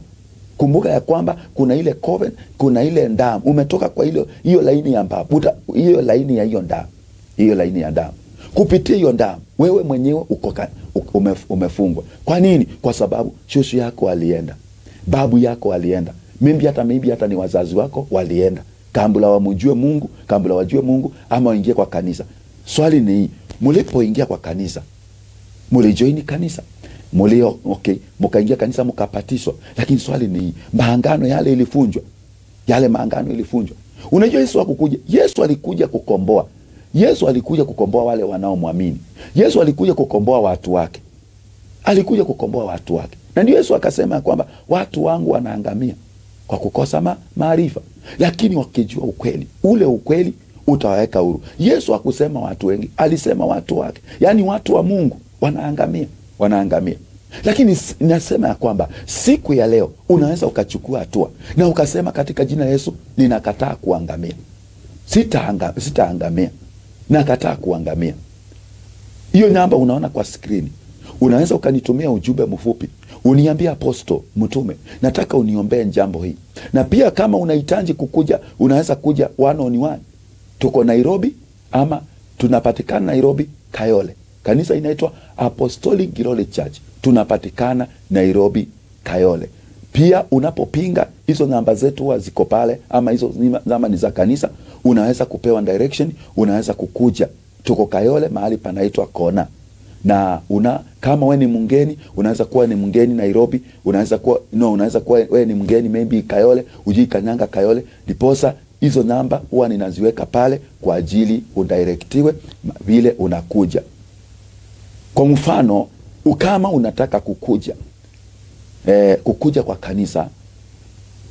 kumbuka ya kwamba kuna ile coven, kuna ile damu, umetoka kwa hiyo laini ya babu, hiyo laini ya damu. Kupitia hiyo damu wewe mwenyewe umefungwa. Kwa nini? Kwa sababu shushu yako alienda, babu yako alienda, maybe hata ni wazazi wako walienda, kabla wajue Mungu ama waingie kwa kanisa. Swali ni, mlipoingia kwa kanisa, mlijoini kanisa, mkaingia kanisa, mkapatiswa, lakini swali ni, maangano yale ilifunjwa? Unajua Yesu alikuja kukomboa. Yesu alikuja kukomboa wale wanaomwamini. Yesu alikuja kukomboa watu wake. Na ndio Yesu akasema kwamba watu wangu wanaangamia kwa kukosa maarifa, lakini wakijua ukweli, ule ukweli utawaweka huru. Yesu hakusema watu wengi, alisema watu wake, yani watu wa Mungu wanaangamia. Lakini nasema ya kwamba siku ya leo unaweza ukachukua hatua na ukasema katika jina la Yesu, ninakataa kuangamia, sitaangamia, nakataa kuangamia. Hiyo namba unaona kwa skrini. Unaweza ukanitumia ujumbe mfupi, uniambia Apostle Mutume, nataka uniombee jambo hii. Na pia kama unahitaji kukuja, unaweza kuja 1-on-1. Tuko Nairobi, ama tunapatikana Nairobi Kayole. Kanisa inaitwa Apostolic Glory Church. Tunapatikana Nairobi Kayole. Pia unapopinga, hizo namba zetu huwa ziko pale, ama hizo namba ni za kanisa, unaweza kupewa direction, unaweza kukuja. Tuko Kayole, mahali panaitwa Kona. Na kama wewe ni mgeni, unaweza kuwa ni mgeni Nairobi, unaweza kuwa wewe ni mgeni maybe Kayole, ujui kanyanga Kayole, diposa hizo namba huwa ninaziweka pale kwa ajili undirectiwe vile unakuja. Kwa mfano, kama unataka kukuja kwa kanisa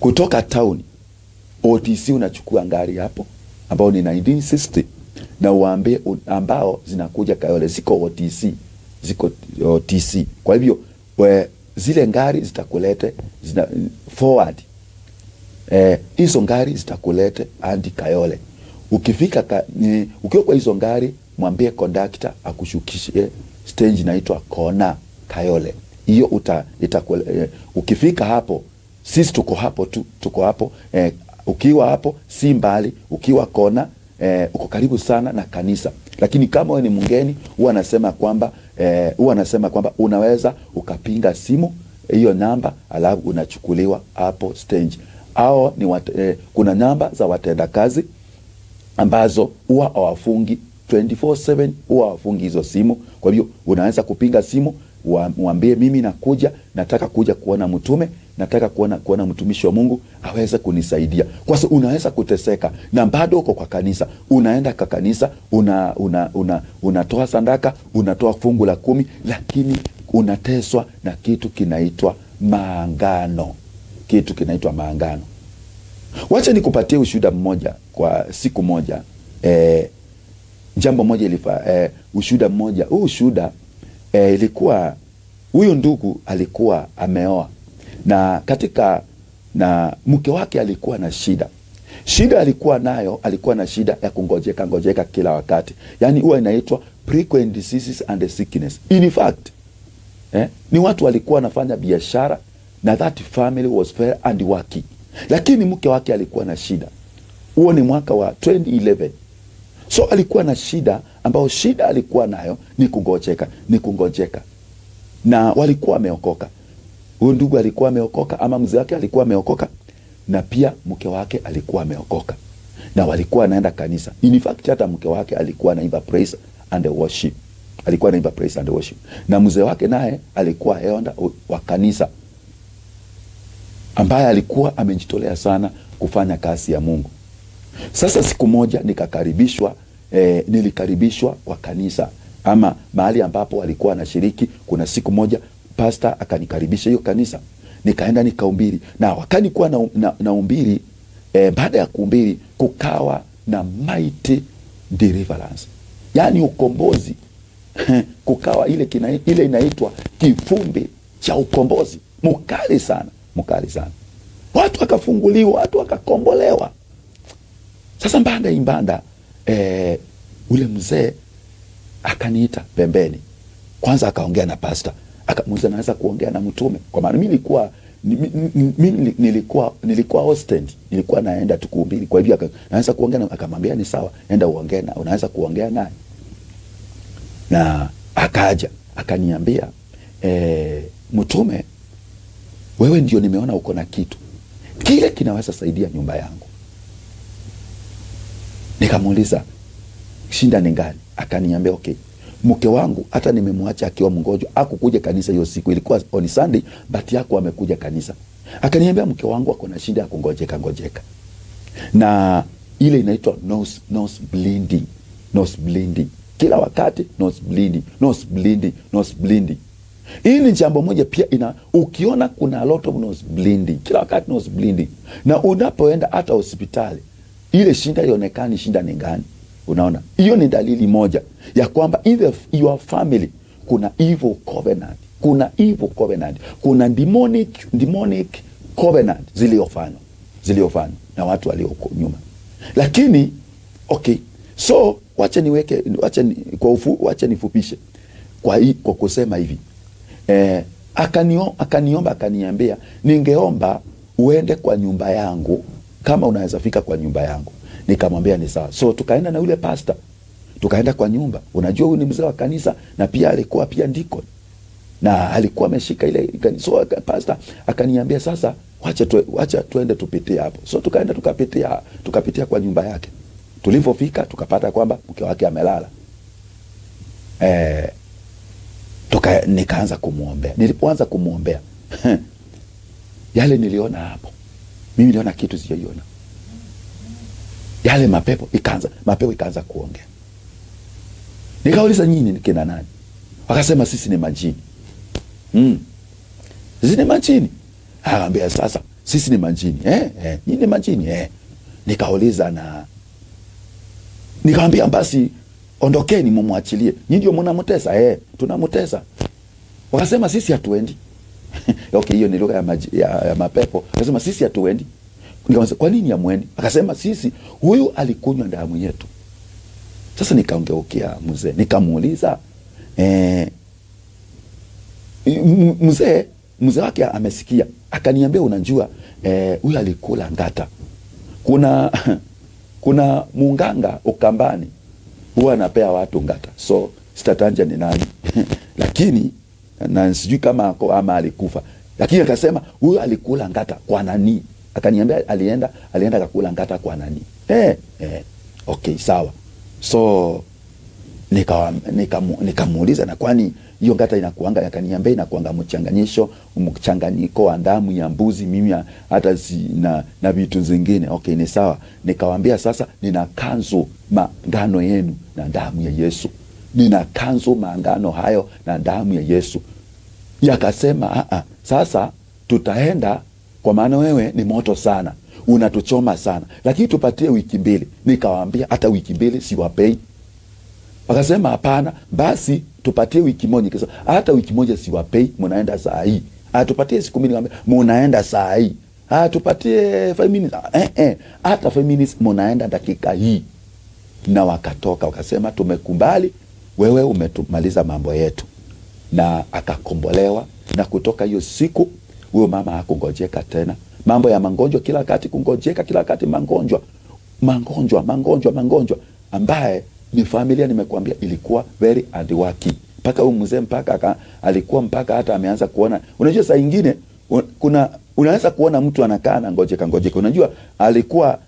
kutoka town, OTC unachukua ngari hapo ambao ni 1960 na uambie ambao zinakuja Kayole ziko OTC. Kwa hivyo zile ngari zitakulete forward. Hizo ngari zitakulete hadi Kayole. Ukifika ukiwa kwa hizo ngari, mwambie conductor akushukishe stage inaitwa Kona Kayole. Hiyo ukifika hapo, sisi tuko hapo ukiwa hapo si mbali, ukiwa Kona uko karibu sana na kanisa. Lakini kama wewe ni mgeni, huwa anasema kwamba unaweza ukapinga simu hiyo namba, alafu unachukuliwa hapo stage. Kuna namba za watenda kazi ambazo huwa hawafungi 24/7, huwa hawafungi hizo simu. Kwa hivyo unaweza kupinga simu, mwambie mimi nataka kuja kuona mtume, nataka kuona mtumishi wa Mungu aweze kunisaidia. Kwa sababu unaweza kuteseka na bado uko kwa kanisa, unaenda kwa kanisa, unatoa sadaka, unatoa fungu la 10, lakini unateswa na kitu kinaitwa maangano. Wacha nikupatie ushuhuda mmoja kwa siku moja. Jambo moja ushuhuda mmoja. Ushuhuda ilikuwa huyu ndugu alikuwa ameoa na mke wake alikuwa na shida alikuwa na shida ya kungojeka kila wakati. Yani huwa inaitwa frequent diseases and sickness. In fact, ni watu walikuwa wanafanya biashara na that family was fair and working. Lakini mke wake alikuwa na shida. Huo ni mwaka wa 2011. So alikuwa na shida ambao shida alikuwa nayo ni kungojeka. Na walikuwa wameokoka. Huyo ndugu alikuwa ameokoka, ama mzee wake alikuwa ameokoka, na pia mke wake alikuwa ameokoka. Na walikuwa wanaenda kanisa. In fact, hata mke wake alikuwa anaimba praise and worship. Na mzee wake naye alikuwa elder wa kanisa, ambaye alikuwa amejitolea sana kufanya kazi ya Mungu. Sasa siku moja nilikaribishwa kwa kanisa, ama mahali ambapo alikuwa anashiriki. Kuna siku moja pastor akanikaribisha hiyo kanisa, nikaenda nikahubiri, na wakati kuwa na umbiri, baada ya kuhubiri kukawa na mighty deliverance, yani ukombozi. Kukawa ile inaitwa kifumbi cha ukombozi mkali sana. Watu wakafunguliwa, watu wakakombolewa. Sasa mbanda ule mzee akaniita pembeni. Kwanza akaongea na pastor. Akamuuliza naweza kuongea na mtume? Kwa maana mimi nilikuwa hosted, nilikuwa naenda tukuhubiri. Kwa hivyo naweza kuongea na, akamwambia ni sawa, enda uongee na, unaweza kuongea naye. Na akaja akaniambia, mtume, wewe ndio nimeona uko na kitu kile kinaweza saidia nyumba yangu. Nikamuuliza shinda ni gani? Akaniambia okay, mke wangu hata nimemwacha akiwa mgonjwa, hakukuja kanisa hiyo siku, ilikuwa on Sunday, but yako amekuja kanisa. Akaniambia mke wangu ako na shida ya kungojeka, na ile inaitwa nose bleeding. Kila wakati nose bleeding. Hii ni jambo moja pia ukiona kuna a lot of nose bleeding, kila wakati nose bleeding, na unapoenda hata hospitali ile shida ionekani shida ni gani. Unaona, hiyo ni dalili moja ya kwamba your family kuna evil covenant, kuna demonic covenant ziliofanywa na watu walioko nyuma. Lakini okay, so wacha nifupishe kwa kusema hivi. Akaniomba, akaniambia ningeomba uende kwa nyumba yangu, kama unaweza fika kwa nyumba yangu. Nikamwambia ni sawa. So tukaenda na yule pastor, tukaenda kwa nyumba. Unajua huyu ni mzee wa kanisa na pia alikuwa pia deacon, na alikuwa ameshika ile. So pastor akaniambia sasa wacha tuende tupitie hapo. So tukaenda tukapitia kwa nyumba yake. Tulipofika tukapata kwamba mke wake amelala. Nikaanza kumuombea. Nilipoanza kumuombea yale niliona hapo, mimi niliona kitu siyoiona. Yale mapepo ikaanza kuongea. Nikauliza, nyinyi ni kina nani? Wakasema sisi ni majini. Sisi ni majini. Akaambia, sasa sisi ni majini. Nyinyi ni majini. Nikauliza, na nikamwambia basi ondokeni mumwachilie. Nyinyi ndio mnamtesa. Tunamtesa. Wakasema sisi hatuendi. Okay, hiyo ni lugha ya mapepo. Akasema sisi hatuendi. Nikamwambia, kwa nini hamwendi? Akasema sisi, huyu alikunywa damu yetu. Sasa nikaongeukia mzee, nikamuuliza mzee wake amesikia. Akaniambia, unajua huyu alikula ngata. Kuna munganga Ukambani huwa anapea watu ngata. So sitatanja ni nani. Lakini na sijui kama ako ama alikufa. Lakini akasema huyu alikula ngata kwa nani? Akaniambia alienda kakula ngata kwa nani. Okay, sawa. So nikamuuliza, na kwani hiyo ngata inakuanga? Akaniambia inakuanga mchanganyiko wa damu ya mbuzi, mimi hata na vitu zingine. Okay, ni sawa. Nikamwambia, sasa nina kanzu maangano yenu na damu ya Yesu. Nina kanzu maangano hayo na damu ya Yesu. Yakasema, sasa tutaenda, kwa maana wewe ni moto sana, unatuchoma sana, lakini tupatie wiki 2. Nikawaambia hata wiki 2 siwapei. Wakasema hapana, basi tupatie wiki 1. Nikasema hata wiki 1 siwapei, mnaenda saa hii. Tupatie siku 2, nikamwambia mnaenda saa hii. Tupatie 5 minutes. Hata 5 minutes mnaenda dakika hii. Na wakatoka, wakasema tumekubali, wewe umetumaliza mambo yetu. Na akakombolewa. Na kutoka hiyo siku huyo mama hakungojeka tena. Mambo ya magonjwa kila wakati kungojeka, kila wakati magonjwa ambaye ni familia, nimekuambia ilikuwa very hard working. Mpaka huyu mzee alikuwa mpaka hata ameanza kuona. Unajua saa nyingine unaweza kuona mtu anakaa na ngojeka. Unajua alikuwa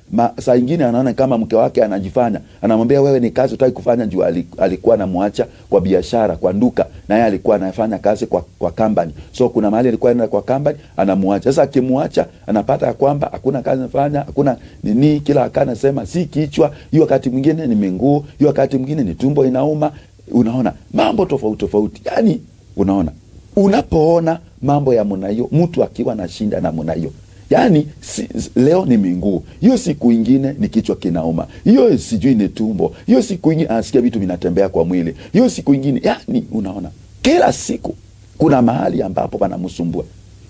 saa nyingine anaona kama mke wake anajifanya, anamwambia wewe ni kazi utaki kufanya, juu alikuwa anamwacha kwa biashara, kwa nduka, na yeye alikuwa anafanya kazi kwa company. So kuna mahali alikuwa anaenda kwa company, anamwacha. Sasa akimwacha anapata kwamba hakuna kazi anafanya, hakuna nini, kila wakati anasema si kichwa, hiyo wakati mwingine ni miguu, hiyo wakati mwingine ni tumbo inauma. Unaona mambo tofauti. Yani unapoona mambo ya namna hiyo, mtu akiwa na shinda na namna hiyo, yani leo ni miguu, hiyo siku ingine ni kichwa kinauma, hiyo sijui ni tumbo, hiyo siku ingine anasikia vitu vinatembea kwa mwili, hiyo siku ingine, yani unaona kila siku kuna mahali ambapo panamsumbua.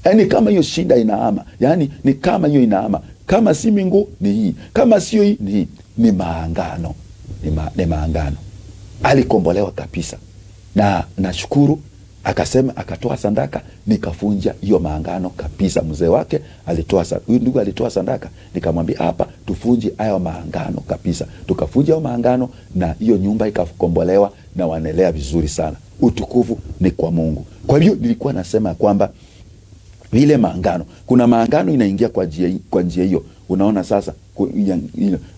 Yani kama hiyo shinda inaama, yani ni kama hiyo inaama, kama si miguu ni hii, kama sio hii ni hii. Ni maangano, ni maangano. Alikombolewa kabisa. Na nashukuru, akasema akatoa sandaka, nikafunja hiyo maangano kabisa. Mzee wake huyu ndugu alitoa sandaka, nikamwambia hapa tufunje hayo maangano kabisa. Tukafunja hayo maangano na hiyo nyumba ikakombolewa na wanaelea vizuri sana. Utukufu ni kwa Mungu. Kwa hivyo nilikuwa nasema kwamba vile maangano, kuna maangano inaingia kwa njia hiyo. Unaona sasa,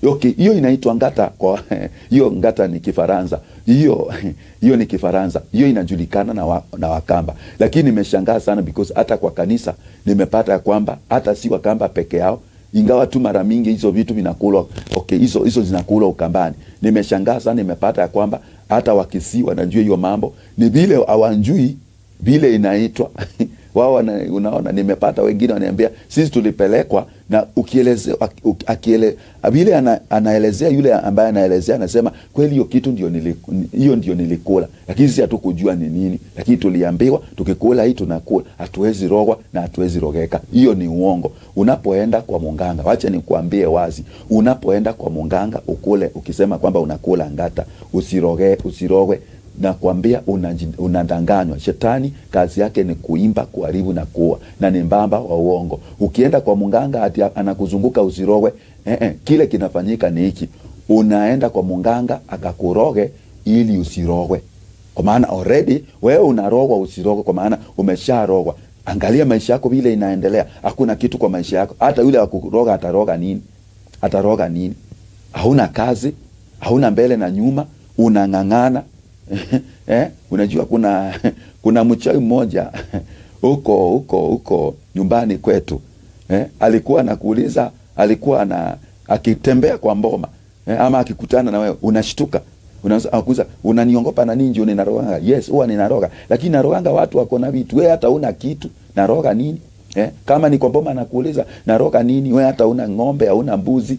okay, hiyo inaitwa ngata kwa hiyo ngata ni Kifaransa. Hiyo ni Kifaransa. Hiyo inajulikana na Wakamba. Lakini nimeshangaa sana because hata kwa kanisa nimepata kwamba hata si Wakamba peke yao, ingawa tu mara mingi hizo vitu vinakulwa. Okay, hizo zinakulwa Ukambani. Nimeshangaa sana, nimepata kwamba hata Wakisii wanajua hiyo mambo. Ni vile hawanjui vile inaitwa. Wao unaona, nimepata wengine wananiambia sisi tulipelekwa, na ukielezea vile anaelezea, yule ambaye anaelezea anasema kweli hiyo kitu ndio nilikula, lakini sisi hatukujua ni nini, lakini tuliambiwa tukikula hii tunakula, hatuwezi rogwa na hatuwezi rogeka. Hiyo ni uongo. Unapoenda kwa munganga, wacha nikuambie wazi, unapoenda kwa munganga ukule, ukisema kwamba unakula ngata, usirogwe. Na kuambia unadanganywa. Shetani kazi yake ni kuimba, kuharibu na kuua, na ni mbamba wa uongo. Ukienda kwa munganga hati anakuzunguka usirowe, kile kinafanyika ni hiki. Unaenda kwa munganga akakuroge ili usirowe. Kwa maana already wewe unarogwa usirowe, kwa maana umesharogwa. Angalia maisha yako vile inaendelea. Hakuna kitu kwa maisha yako. Hata yule akuroga ataroga nini? Hauna kazi, hauna mbele na nyuma, unang'ang'ana. Unajua kuna mchawi mmoja huko nyumbani kwetu, alikuwa anakuuliza, alikuwa akitembea kwa mboma, ama akikutana na wewe unashtuka, unaanza unaniongopa na nini? Ninaroga. Yes, huwa ninaroga, lakini naroga watu wako na vitu, wewe hata una kitu. Naroga nini? Kama ni kwa mboma anakuuliza naroga nini, wewe hata una ng'ombe, hauna mbuzi,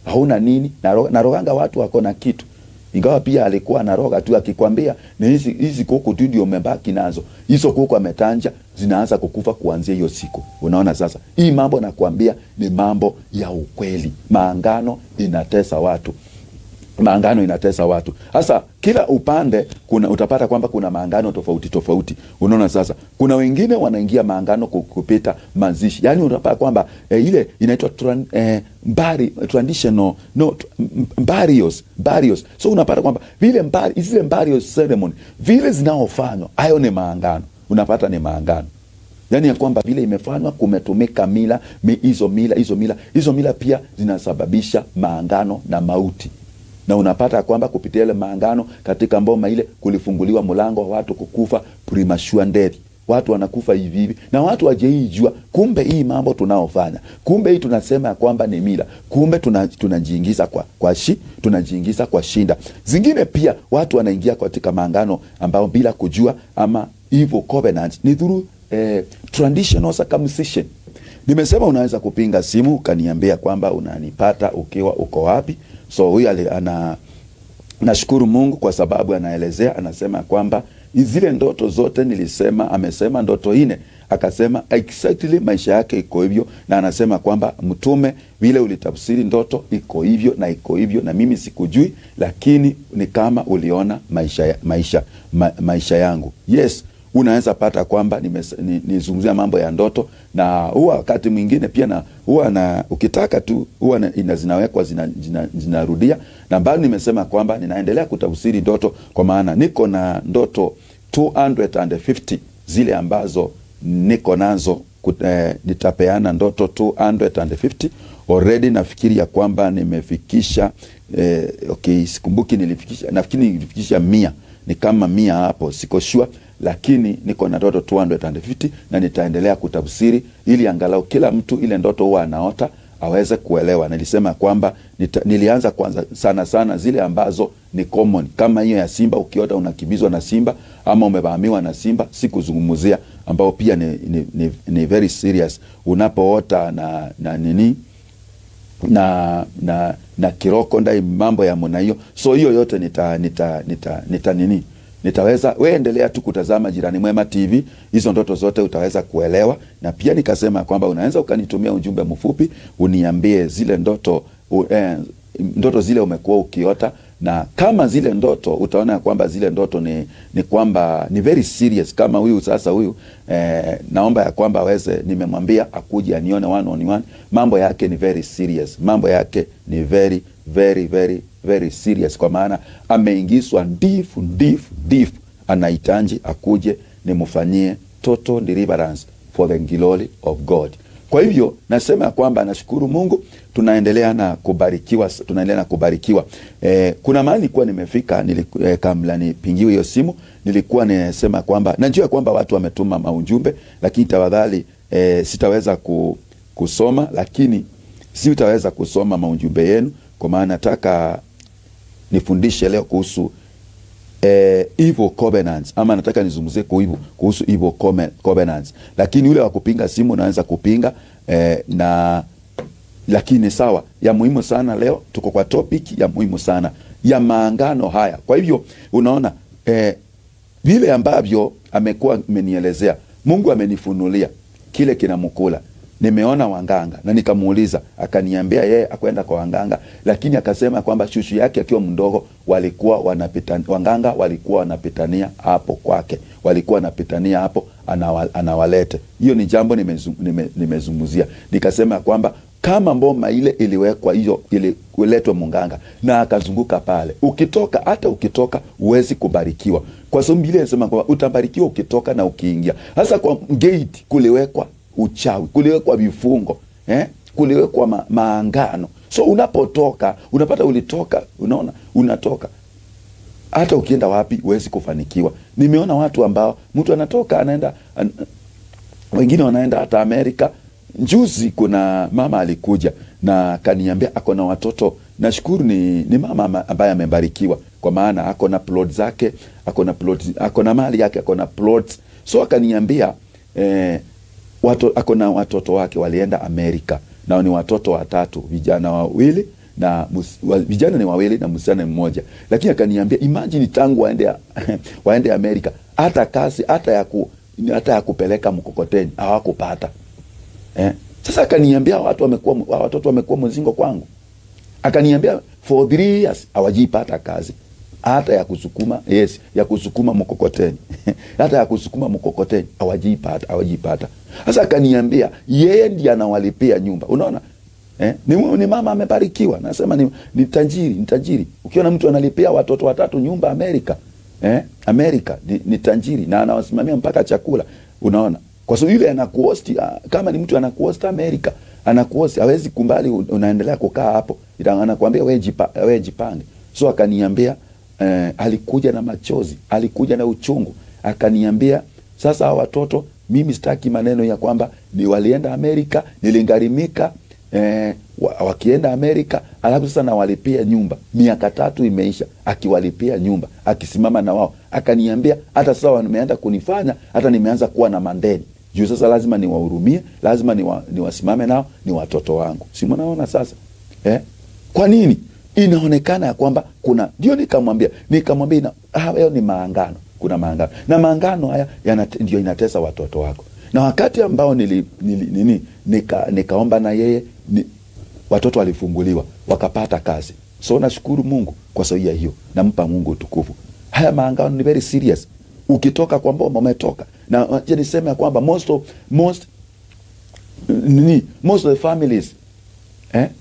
hauna nini? Naroganga watu wako na kitu. Ingawa pia alikuwa naroga tu, akikwambia ni hizi kuku tu ndio umebaki nazo, hizo kuku ametanja zinaanza kukufa kuanzia hiyo siku. Unaona sasa, hii mambo nakwambia ni mambo ya ukweli. Maangano inatesa watu. Maangano inatesa watu. Sasa kila upande utapata kwamba kuna maangano tofauti. Unaona sasa, kuna wengine wanaingia maangano kupita mazishi. Yaani utapata kwamba ile inaitwa traditional burials. So unapata kwamba zile burials ceremony vile zinaofanywa, hayo ni maangano. Unapata ni maangano. Yaani ya kwamba vile imefanywa, kumetumika hizo mila pia zinasababisha maangano na mauti. Na unapata kwamba kupitia ile maangano katika mboma ile kulifunguliwa mlango wa watu kukufa premature death. Watu wanakufa hivi na watu wajeijua kumbe hii mambo tunaofanya, kumbe hii tunasema kwamba ni mila, kumbe tunajiingiza tunajiingiza kwa shinda. Zingine pia watu wanaingia katika maangano ambao bila kujua, ama evil covenant ni through traditional circumcision. Nimesema unaweza kupinga simu ukaniambia kwamba unanipata ukiwa uko wapi. So huyu nashukuru Mungu kwa sababu anaelezea, anasema kwamba zile ndoto zote nilisema, amesema ndoto 4, akasema exactly maisha yake iko hivyo, na anasema kwamba mtume vile ulitafsiri ndoto iko hivyo na mimi sikujui, lakini ni kama uliona maisha yangu. Yes, unaweza pata kwamba nizungumzia mambo ya ndoto, na huwa wakati mwingine pia na huwa ukitaka tu huwa zinawekwa zinarudia, na bado nimesema kwamba ninaendelea kutafsiri ndoto, kwa maana niko na ndoto 250 zile ambazo niko nazo. Nitapeana ndoto 250 already. Nafikiri ya kwamba nimefikisha sikumbuki nafikiri nilifikisha 100, ni kama 100 hapo, siko sure, lakini niko na ndoto 250 na nitaendelea kutafsiri ili angalau kila mtu ile ndoto huwa anaota aweze kuelewa. Nilisema kwamba nilianza kwanza sana zile ambazo ni common, kama hiyo ya simba, ukiota unakimbizwa na simba ama umevamiwa na simba, sikuzungumzia ambao pia ni very serious. Unapoota na nini na kiroko ndai, mambo ya mwana hiyo. So hiyo yote nitaweza, wewe endelea tu kutazama Jirani Mwema TV, hizo ndoto zote utaweza kuelewa. Na pia nikasema kwamba unaweza ukanitumia ujumbe mfupi uniambie zile ndoto zile umekuwa ukiota, na kama zile ndoto utaona kwamba zile ndoto ni kwamba ni very serious. Kama huyu sasa, huyu naomba ya kwamba aweze, nimemwambia akuje anione 1-on-1, mambo yake ni very serious, mambo yake ni very very very very serious, kwa maana ameingizwa deep, anahitaji akuje nimufanyie total deliverance for the glory of God. Kwa hivyo nasema kwamba nashukuru Mungu, tunaendelea na kubarikiwa. Kuna mahali nilikuwa nimefika, kabla nipingiwe hiyo simu, nilikuwa nisema kwamba najua kwamba watu wametuma maujumbe, lakini tafadhali sitaweza kusoma, lakini sitaweza kusoma maujumbe yenu, kwa maana nataka nifundishe leo kuhusu evil covenants, ama nataka nizungumzie kuhusu evil covenants. Lakini yule wa kupinga simu unaweza kupinga, lakini sawa, ya muhimu sana leo tuko kwa topic ya muhimu sana ya maangano haya. Kwa hivyo unaona vile ambavyo amekuwa amenielezea, Mungu amenifunulia kile kinamkula. Nimeona wanganga na nikamuuliza, akaniambia yeye akwenda kwa wanganga, lakini akasema kwamba shushu yake akiwa mdogo wanganga walikuwa wanapitania hapo kwake, walikuwa wanapitania hapo anawalete. Hiyo ni jambo nimezungumzia. Nikasema kwamba kama mboma ile iliwekwa, hiyo ililetwa munganga na akazunguka pale, hata ukitoka uwezi kubarikiwa, kwa sababu Biblia inasema kwamba utabarikiwa ukitoka na ukiingia. Hasa kwa gate kuliwekwa uchawi, kuliwekwa vifungo, kuliwekwa maangano. So unapotoka unapata ulitoka, unaona, unatoka hata ukienda wapi huwezi kufanikiwa. Nimeona watu ambao mtu anatoka anaenda wengine wanaenda hata Amerika. Juzi kuna mama alikuja na kaniambia ako na watoto. Nashukuru ni mama ambaye amebarikiwa, kwa maana ako na plot zake, ako na mali yake, ako na plots. So akaniambia ako na watoto wake walienda Amerika, na ni watoto watatu, vijana wawili na vijana ni wawili na msichana mmoja. Lakini akaniambia imagine tangu waende Amerika, hata kazi hata ya kupeleka mkokoteni hawakupata. Sasa akaniambia watoto wamekuwa mzingo kwangu. Akaniambia for 3 years hawajipata kazi hata ya kusukuma mkokoteni. Hata ya kusukuma mkokoteni hawajipata. Sasa akaniambia yeye ndiye anawalipia nyumba. Unaona? Ni mama amebarikiwa. Nasema ni tajiri. Ukiona mtu analipia watoto watatu nyumba Amerika, Amerika ni tajiri, na anawasimamia mpaka chakula. Unaona? Kwa sababu yule anakuhost, kama ni mtu anakuhost Amerika, anakuhost, hawezi kumbali unaendelea kukaa hapo. Anakuambia wewe jipange. So akaniambia alikuja na machozi, alikuja na uchungu. Akaniambia sasa watoto mimi sitaki maneno ya kwamba ni walienda Amerika, nilingarimika wakienda Amerika, alafu sasa nawalipia nyumba. Miaka 3 imeisha akiwalipia nyumba, akisimama na wao. Akaniambia hata sasa nimeanza kunifanya, hata nimeanza kuwa na mandeni. Juu sasa lazima niwahurumie, lazima niwasimame nao, ni watoto wangu. Si mnaona sasa? Kwa nini? Inaonekana ya kwamba kuna, ndio nikamwambia hayo ni maangano. Kuna maangano. Na maangano haya ndio inatesa watoto wako. Na wakati ambao nikaomba na yeye, watoto walifunguliwa, wakapata kazi. So nashukuru Mungu kwa sababu ya hiyo. Nampa Mungu utukufu. Haya maangano ni very serious. Ukitoka kwa mboma umetoka. Na je niseme ya kwamba most of the families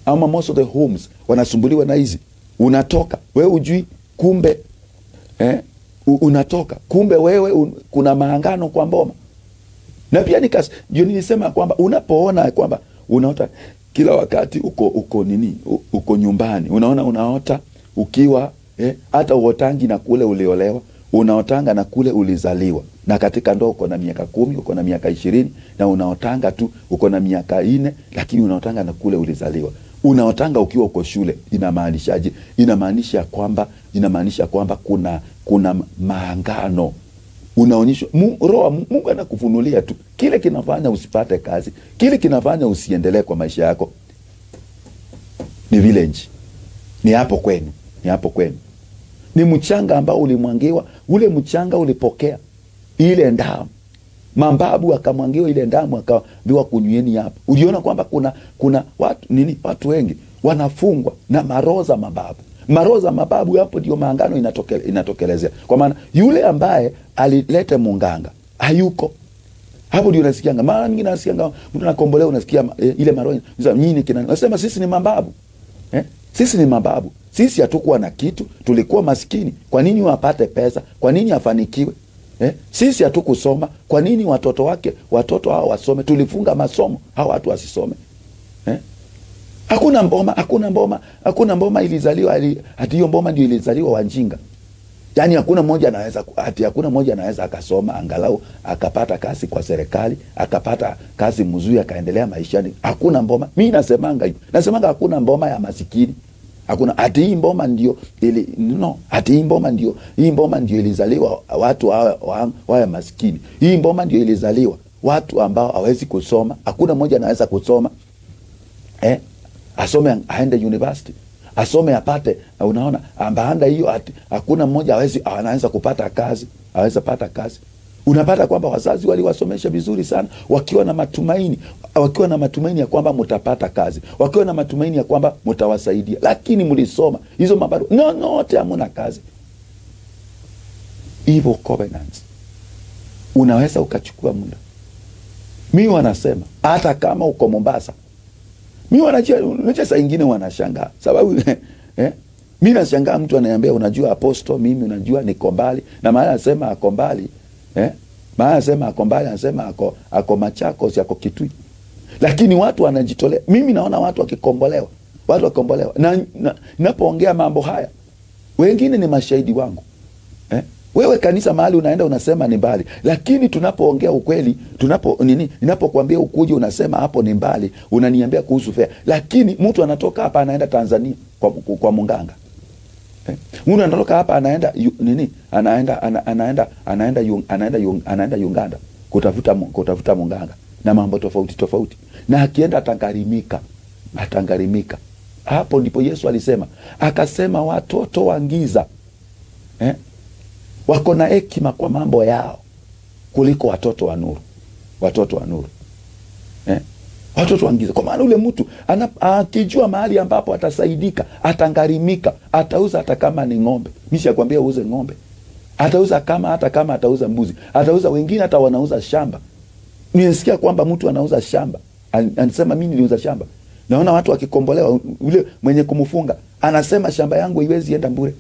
ama most of the homes wanasumbuliwa na hizi. Unatoka wewe ujui, kumbe unatoka kumbe wewe kuna maangano kwa mboma. Na pia ndio nilisema kwamba unapoona kwamba unaota kila wakati uko nyumbani, unaota ukiwa hata uotangi na kule uliolewa, unaotanga na kule ulizaliwa. Na katika ndoa uko na miaka 10, uko na miaka 20, na unaotanga tu uko na miaka 4, lakini unaotanga na kule ulizaliwa. Unaotanga ukiwa uko shule. Inamaanishaje? Inamaanisha kwamba kuna maangano. Unaonyeshwa Mungu anakufunulia tu kile kinafanya usipate kazi, kile kinafanya usiendelee kwa maisha yako. Ni village, ni hapo kwenu. Ni mchanga ambao ulimwangiwa, ule mchanga ulipokea ile ndamu. Mababu akamwangiwa ile ndamu, akaambiwa kunyweni hapo. Uliona kwamba kuna watu wengi wanafungwa na maroza mababu. Maroza mababu, hapo ndio maangano inatokelezea. Kwa maana yule ambaye alileta munganga hayuko. Hapo ndio unasikianga. Mara nyingine unasikianga mtu anakombolewa, unasikia ile maroza. Nyinyi nasema sisi ni mababu. Sisi ni mababu. Sisi hatukuwa na kitu, tulikuwa maskini. Kwa nini wapate pesa? Kwa nini afanikiwe? Sisi hatukusoma. Kwa nini watoto hao wasome? Tulifunga masomo, hao watu wasisome. Hakuna mboma ilizaliwa hati hiyo mboma ndio ilizaliwa wajinga. Yaani hakuna mmoja anaweza akasoma angalau akapata kazi kwa serikali, akapata kazi mzuri, akaendelea maishani. Hakuna mboma. Mimi nasemanga hakuna mboma ya masikini. Hakuna ati hii mboma ndio hii mboma ndio ilizaliwa watu wawe maskini. Hii mboma ndio ilizaliwa watu ambao hawezi kusoma. Hakuna mmoja anaweza kusoma. Asome aende university. Asome apate, unaona, ambaanda hiyo hakuna mmoja anaweza kupata kazi, haweza pata kazi. Unapata kwamba wazazi waliwasomesha vizuri sana, wakiwa na matumaini ya kwamba mtapata kazi, wakiwa na matumaini ya kwamba mtawasaidia, lakini mlisoma hizo mabaru wote hamuna kazi. Evil covenants. Unaweza ukachukua muda. Mimi wanasema hata kama uko Mombasa, mimi wanajua saa nyingine wanashangaa sababu mimi nashangaa mtu ananiambia unajua apostle, mimi unajua niko mbali. Na maana anasema ako mbali, anasema ako Machakos, yako Kitui. Lakini watu wanajitolea. Mimi naona watu wakikombolewa. Na ninapoongea mambo haya, wengine ni mashahidi wangu. Wewe kanisa mahali unaenda unasema ni mbali, lakini tunapoongea ukweli, ninapokuambia ukuje unasema hapo ni mbali, unaniambia kuhusu fare. Lakini mtu anatoka hapa anaenda Tanzania kwa munganga. Mtu anatoka hapa anaenda anaenda Uganda kutafuta munganga na mambo tofauti, na akienda atangarimika. Hapo ndipo Yesu alisema, akasema watoto wa giza wako na hekima kwa mambo yao kuliko watoto wa nuru. Watoto wa giza. Kwa maana ule mtu akijua mahali ambapo atasaidika, atangarimika, atauza hata kama ni ng'ombe. Mimi nakwambia uuze ng'ombe. Atauza hata kama atauza mbuzi. Atauza, wengine hata wanauza shamba. Nimesikia kwamba mtu anauza shamba. Anasema mimi niliuza shamba. Naona watu wakikombolewa, ule mwenye kumfunga anasema shamba yangu haiwezi enda bure.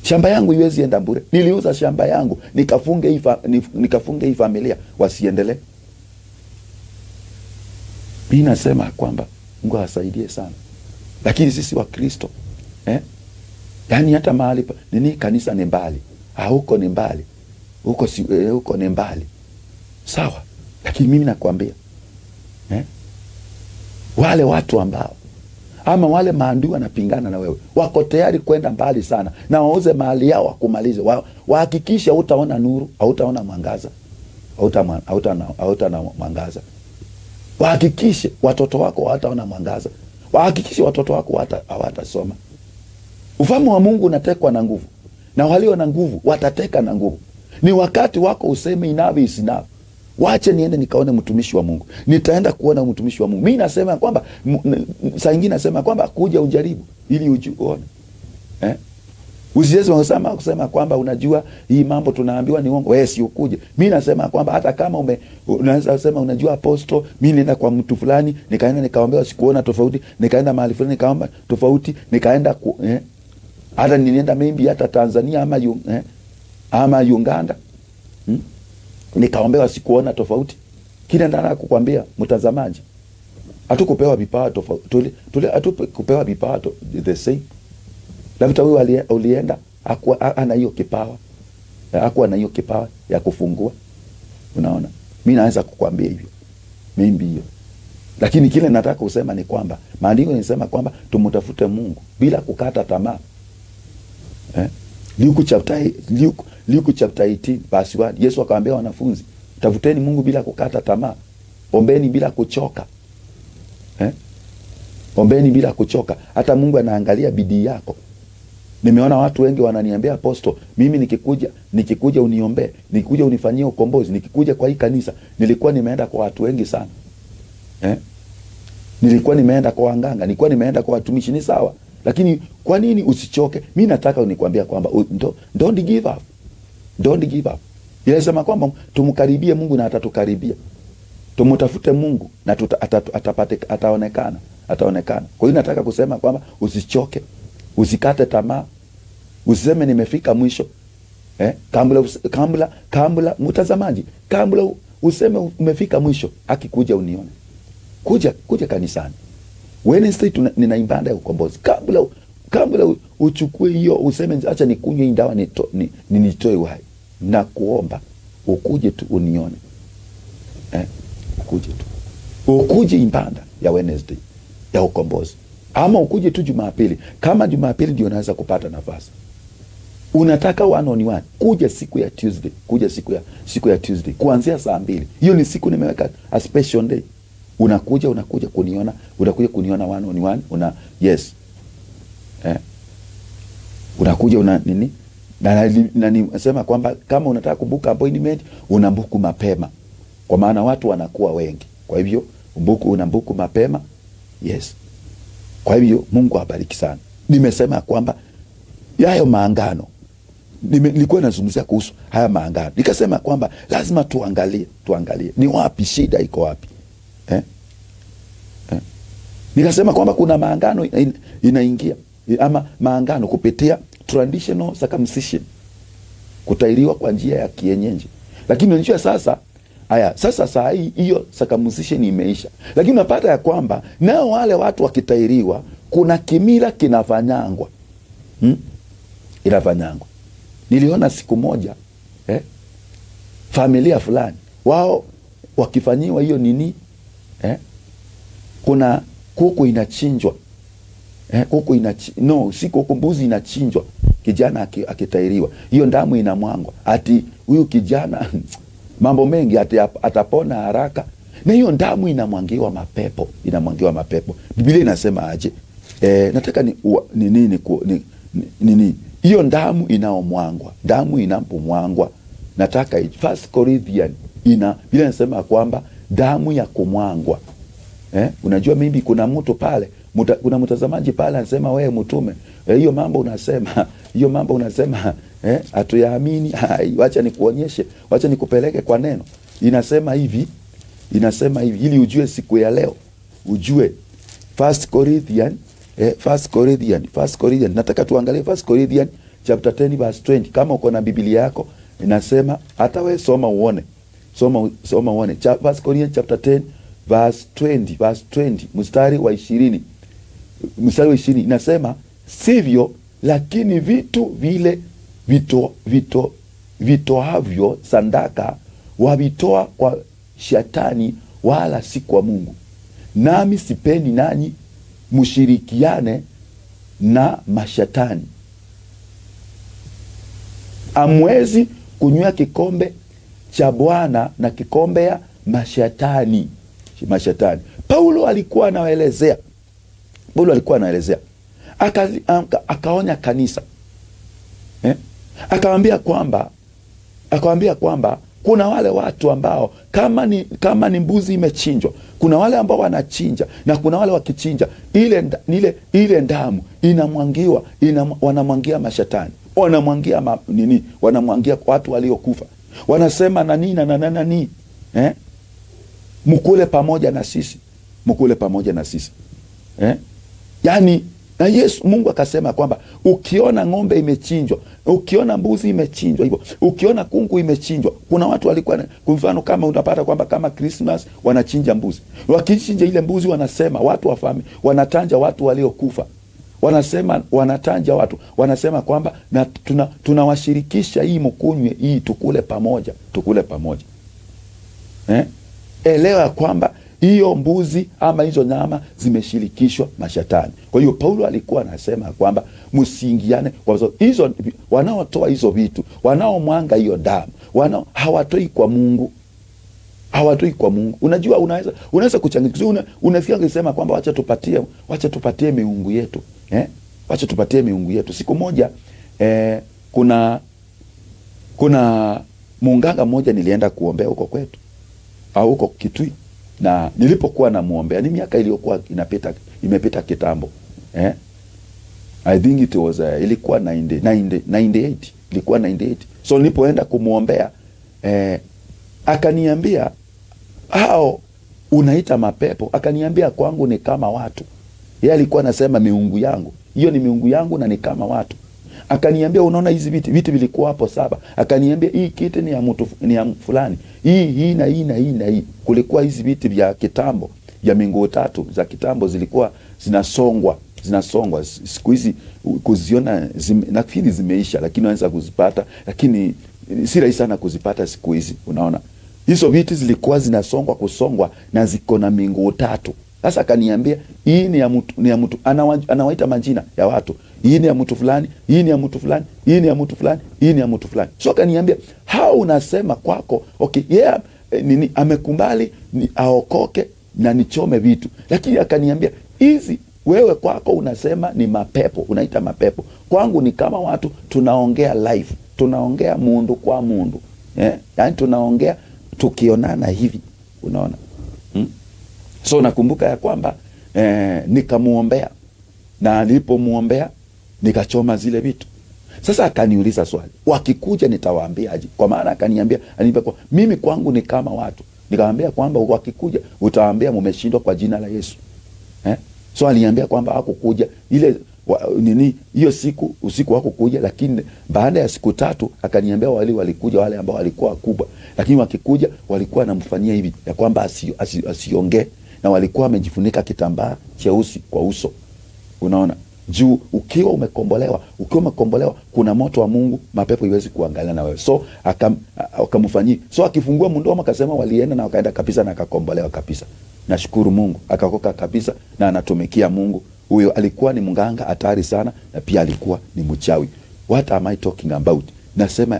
Shamba yangu haiwezi enda bure. Niliuza shamba yangu nikafunge hii familia wasiendelee. Mimi nasema kwamba Mungu asaidie sana. Lakini sisi wa Kristo yani hata mahali kanisa ni mbali. Huko ni mbali. Huko ni mbali. Sawa. Lakini mimi nakwambia wale watu ambao ama wale maandui wanapingana na wewe wako tayari kwenda mbali sana na wauze mahali yao wakumalize. Wahakikisha hutaona nuru, hautaona mwangaza, hautaona mwangaza. Wahakikishe watoto wako hawataona mwangaza. Wahakikishe watoto wako hawatasoma. Ufalme wa Mungu unatekwa na nguvu, na walio na nguvu watateka na nguvu. Ni wakati wako useme enough is enough. Wache niende nikaone mtumishi wa Mungu. Nitaenda kuona mtumishi wa Mungu. Mimi nasema kwamba saa nyingine nasema kwamba kuja ujaribu ili uone. Usiweze kusema kwamba unajua hii mambo tunaambiwa ni uongo. Wewe si ukuje. Mimi nasema kwamba hata kama unaweza kusema unajua apostle, mimi nenda kwa mtu fulani, nikaenda nikaombewa sikuona tofauti, nikaenda mahali fulani nikaomba tofauti, nikaenda hata nilienda maybe hata Tanzania ama Uganda. Nikaombewa sikuona tofauti. Kile nataka kukwambia mtazamaji, hatukupewa vipawa tofauti. Hatukupewa vipawa the same. Labda wewe ulienda ana hiyo kipawa. Hakuwa na hiyo kipawa ya kufungua. Unaona? Mimi naweza kukwambia hivyo. Mimi hiyo. Lakini kile nataka kusema ni kwamba maandiko yanasema kwamba tumtafute Mungu bila kukata tamaa. Luke chapter 18 verse 1. Yesu akawaambia wanafunzi, tafuteni Mungu bila kukata tamaa. Ombeni bila kuchoka. Ombeni bila kuchoka. Hata Mungu anaangalia bidii yako. Nimeona watu wengi wananiambia apostle, mimi nikikuja uniombee, nikikuja unifanyie ukombozi, nikikuja kwa hii kanisa, nilikuwa nimeenda kwa watu wengi sana. Nilikuwa nimeenda kwa wanganga, nilikuwa nimeenda kwa watumishi. Ni sawa. Lakini kwa nini usichoke? Mimi nataka unikwambia kwamba don't give up. Don't give up. Inasema kwamba tumkaribie Mungu na atatukaribia. Tumtafute Mungu na ataonekana. Kwa hiyo nataka kusema kwamba usichoke, usikate tamaa. Usiseme nimefika mwisho. Kabla mtazamaji, kabla useme umefika mwisho, akikuja unione. Kuja kanisani. Wednesday ninaibada ya ukombozi. Kabla uchukue hiyo useme acha nikunywe dawa nitoe uhai. Na kuomba ukuje tu unione. Ukuje tu. Ukuje ibada ya Wednesday ya ukombozi. Ama ukuje tu Jumapili. Kama Jumapili ndio unaweza kupata nafasi. Unataka one on one, kuja siku ya Tuesday. Kuja siku ya Tuesday kuanzia saa 2. Hiyo ni siku nimeweka a special day. Unakuja kuniona, unakuja kuniona one on one, yes. Unakuja nini? Na nisema kwamba kama unataka kubuka appointment, unambuku mapema. Kwa maana watu wanakuwa wengi. Kwa hivyo, unambuku mapema. Yes. Kwa hivyo, Mungu abariki sana. Nimesema kwamba hayo maangano. Nilikuwa nazungumzia kuhusu haya maangano. Nikasema kwamba lazima tuangalie. Ni wapi shida iko wapi? Nikasema kwamba kuna maangano inaingia ama maangano kupitia traditional circumcision, kutairiwa kwa njia ya kienyeji. Lakini unajua sasa saa hii hiyo circumcision imeisha. Lakini unapata ya kwamba nao wale watu wakitairiwa kuna kimila kinafanyangwa. Inafanyangwa. Niliona siku moja familia fulani wao wakifanyiwa hiyo nini, kuna kuku inachinjwa, kuku si kuku, mbuzi inachinjwa, kijana akitairiwa, hiyo damu inamwangwa, ati huyu kijana mambo mengi ati atapona haraka, na hiyo damu inamwangiwa mapepo, Biblia inasema aje? Nataka nini hiyo damu inaomwangwa, damu inapomwangwa, nataka 1 Corinthians Biblia inasema kwamba damu ya kumwangwa. Unajua mimi kuna mtu pale, kuna mtazamaji pale anasema, wewe mtume, hiyo mambo unasema hatuyaamini. Wacha nikuonyeshe, wacha nikupeleke kwa neno. Inasema hivi ili ujue siku ya leo, ujue 1 Corinthians, nataka tuangalie 1 Corinthians chapter 10 verse 20. Kama uko na Biblia yako inasema, hata wewe soma uone, soma uone. 1 Corinthians chapter 10 verse 20, mstari wa 20 inasema, sivyo lakini vitu vile vitoavyo sadaka wavitoa kwa Shetani, wala si kwa Mungu. Nami sipendi nanyi mshirikiane na mashetani. Amwezi kunywa kikombe cha Bwana na kikombe ya mashetani. Paulo alikuwa anaelezea, akaonya kanisa, akawambia kwamba kuna wale watu ambao kama ni mbuzi imechinjwa, kuna wale ambao wanachinja, na kuna wale wakichinja ile damu inamwangiwa, wanamwangia mashetani, wanamwangia watu waliokufa, wanasema nani mkule pamoja na sisi, yani. Na Yesu Mungu akasema kwamba ukiona ng'ombe imechinjwa, ukiona mbuzi imechinjwa hivyo, ukiona kungu imechinjwa, kuna watu walikuwa, kwa mfano kama unapata kwamba kama Christmas wanachinja mbuzi, wakichinja ile mbuzi wanasema watu wafami, wanatanja watu waliokufa, wanasema kwamba na tunawashirikisha hii mkunywe, hii tukule pamoja. Elewa kwamba hiyo mbuzi ama hizo nyama zimeshirikishwa mashetani. Kwa hiyo Paulo alikuwa anasema kwamba msiingiane, kwa sababu hizo wanaotoa hizo vitu, wanaomwanga hiyo damu, hawatoi kwa Mungu. Unajua unaweza kuchangia, unafikia kusema kwamba wacha tupatie miungu yetu, wacha tupatie miungu yetu. Siku moja kuna munganga mmoja nilienda kuombea huko kwetu au huko Kitui, na nilipokuwa na muombea, ni miaka iliyokuwa imepita kitambo, I think it was ilikuwa 98, ilikuwa 98. So nilipoenda kumuombea, akaniambia, hao unaita mapepo, akaniambia kwangu ni kama watu. Yeye alikuwa anasema miungu yangu, hiyo ni miungu yangu na ni kama watu. Akaniambia, unaona hizi vitu vilikuwa hapo 7. Akaniambia hii kiti ni ya fulani, hii na hii. Kulikuwa hizi vitu vya kitambo vya mingo 3 za kitambo, zilikuwa zinasongwa. Siku hizi kuziona nafikiri zimeisha, lakini unaweza kuzipata, lakini si rahisi sana kuzipata siku hizi. Unaona hizo vitu zilikuwa kusongwa na ziko na mingo 3. Sasa akaniambia hii ni ya mtu, anawaita majina ya watu, hii ni ya mtu fulani, hii ni ya mtu fulani, hii ni ya mtu fulani, hii ni ya mtu fulani. So akaniambia, hao unasema kwako, okay, yeah, amekumbali aokoke na nichome vitu, lakini akaniambia hizi wewe kwako unasema ni mapepo, unaita mapepo. Kwangu ni kama watu, tunaongea live, tunaongea mundu kwa mundu, yani tunaongea tukionana hivi, unaona. So nakumbuka ya kwamba nikamuombea, na nilipomuombea nikachoma zile vitu. Sasa akaniuliza swali, wakikuja nitawaambia aje? Kwa maana akaniambia kwa mimi kwangu ni kama watu. Nikamwambia kwamba wakikuja utawaambia mmeshindwa kwa jina la Yesu. So aliniambia kwamba hakukuja ile hiyo usiku hakukuja, lakini baada ya siku 3 akaniambia walikuja wale ambao walikuwa wakubwa, lakini wakikuja walikuwa wanamfanyia hivi ya kwamba asiongee, na walikuwa wamejifunika kitambaa cheusi kwa uso, unaona. Juu ukiwa umekombolewa kuna moto wa Mungu, mapepo iwezi kuangalia na wewe. So akamfanyia. So akifungua mdomo akasema walienda na wakaenda kabisa na akakombolewa kabisa. Nashukuru Mungu, akakoka kabisa na anatumikia Mungu. Huyo alikuwa ni mganga hatari sana na pia alikuwa ni mchawi. What am I talking about?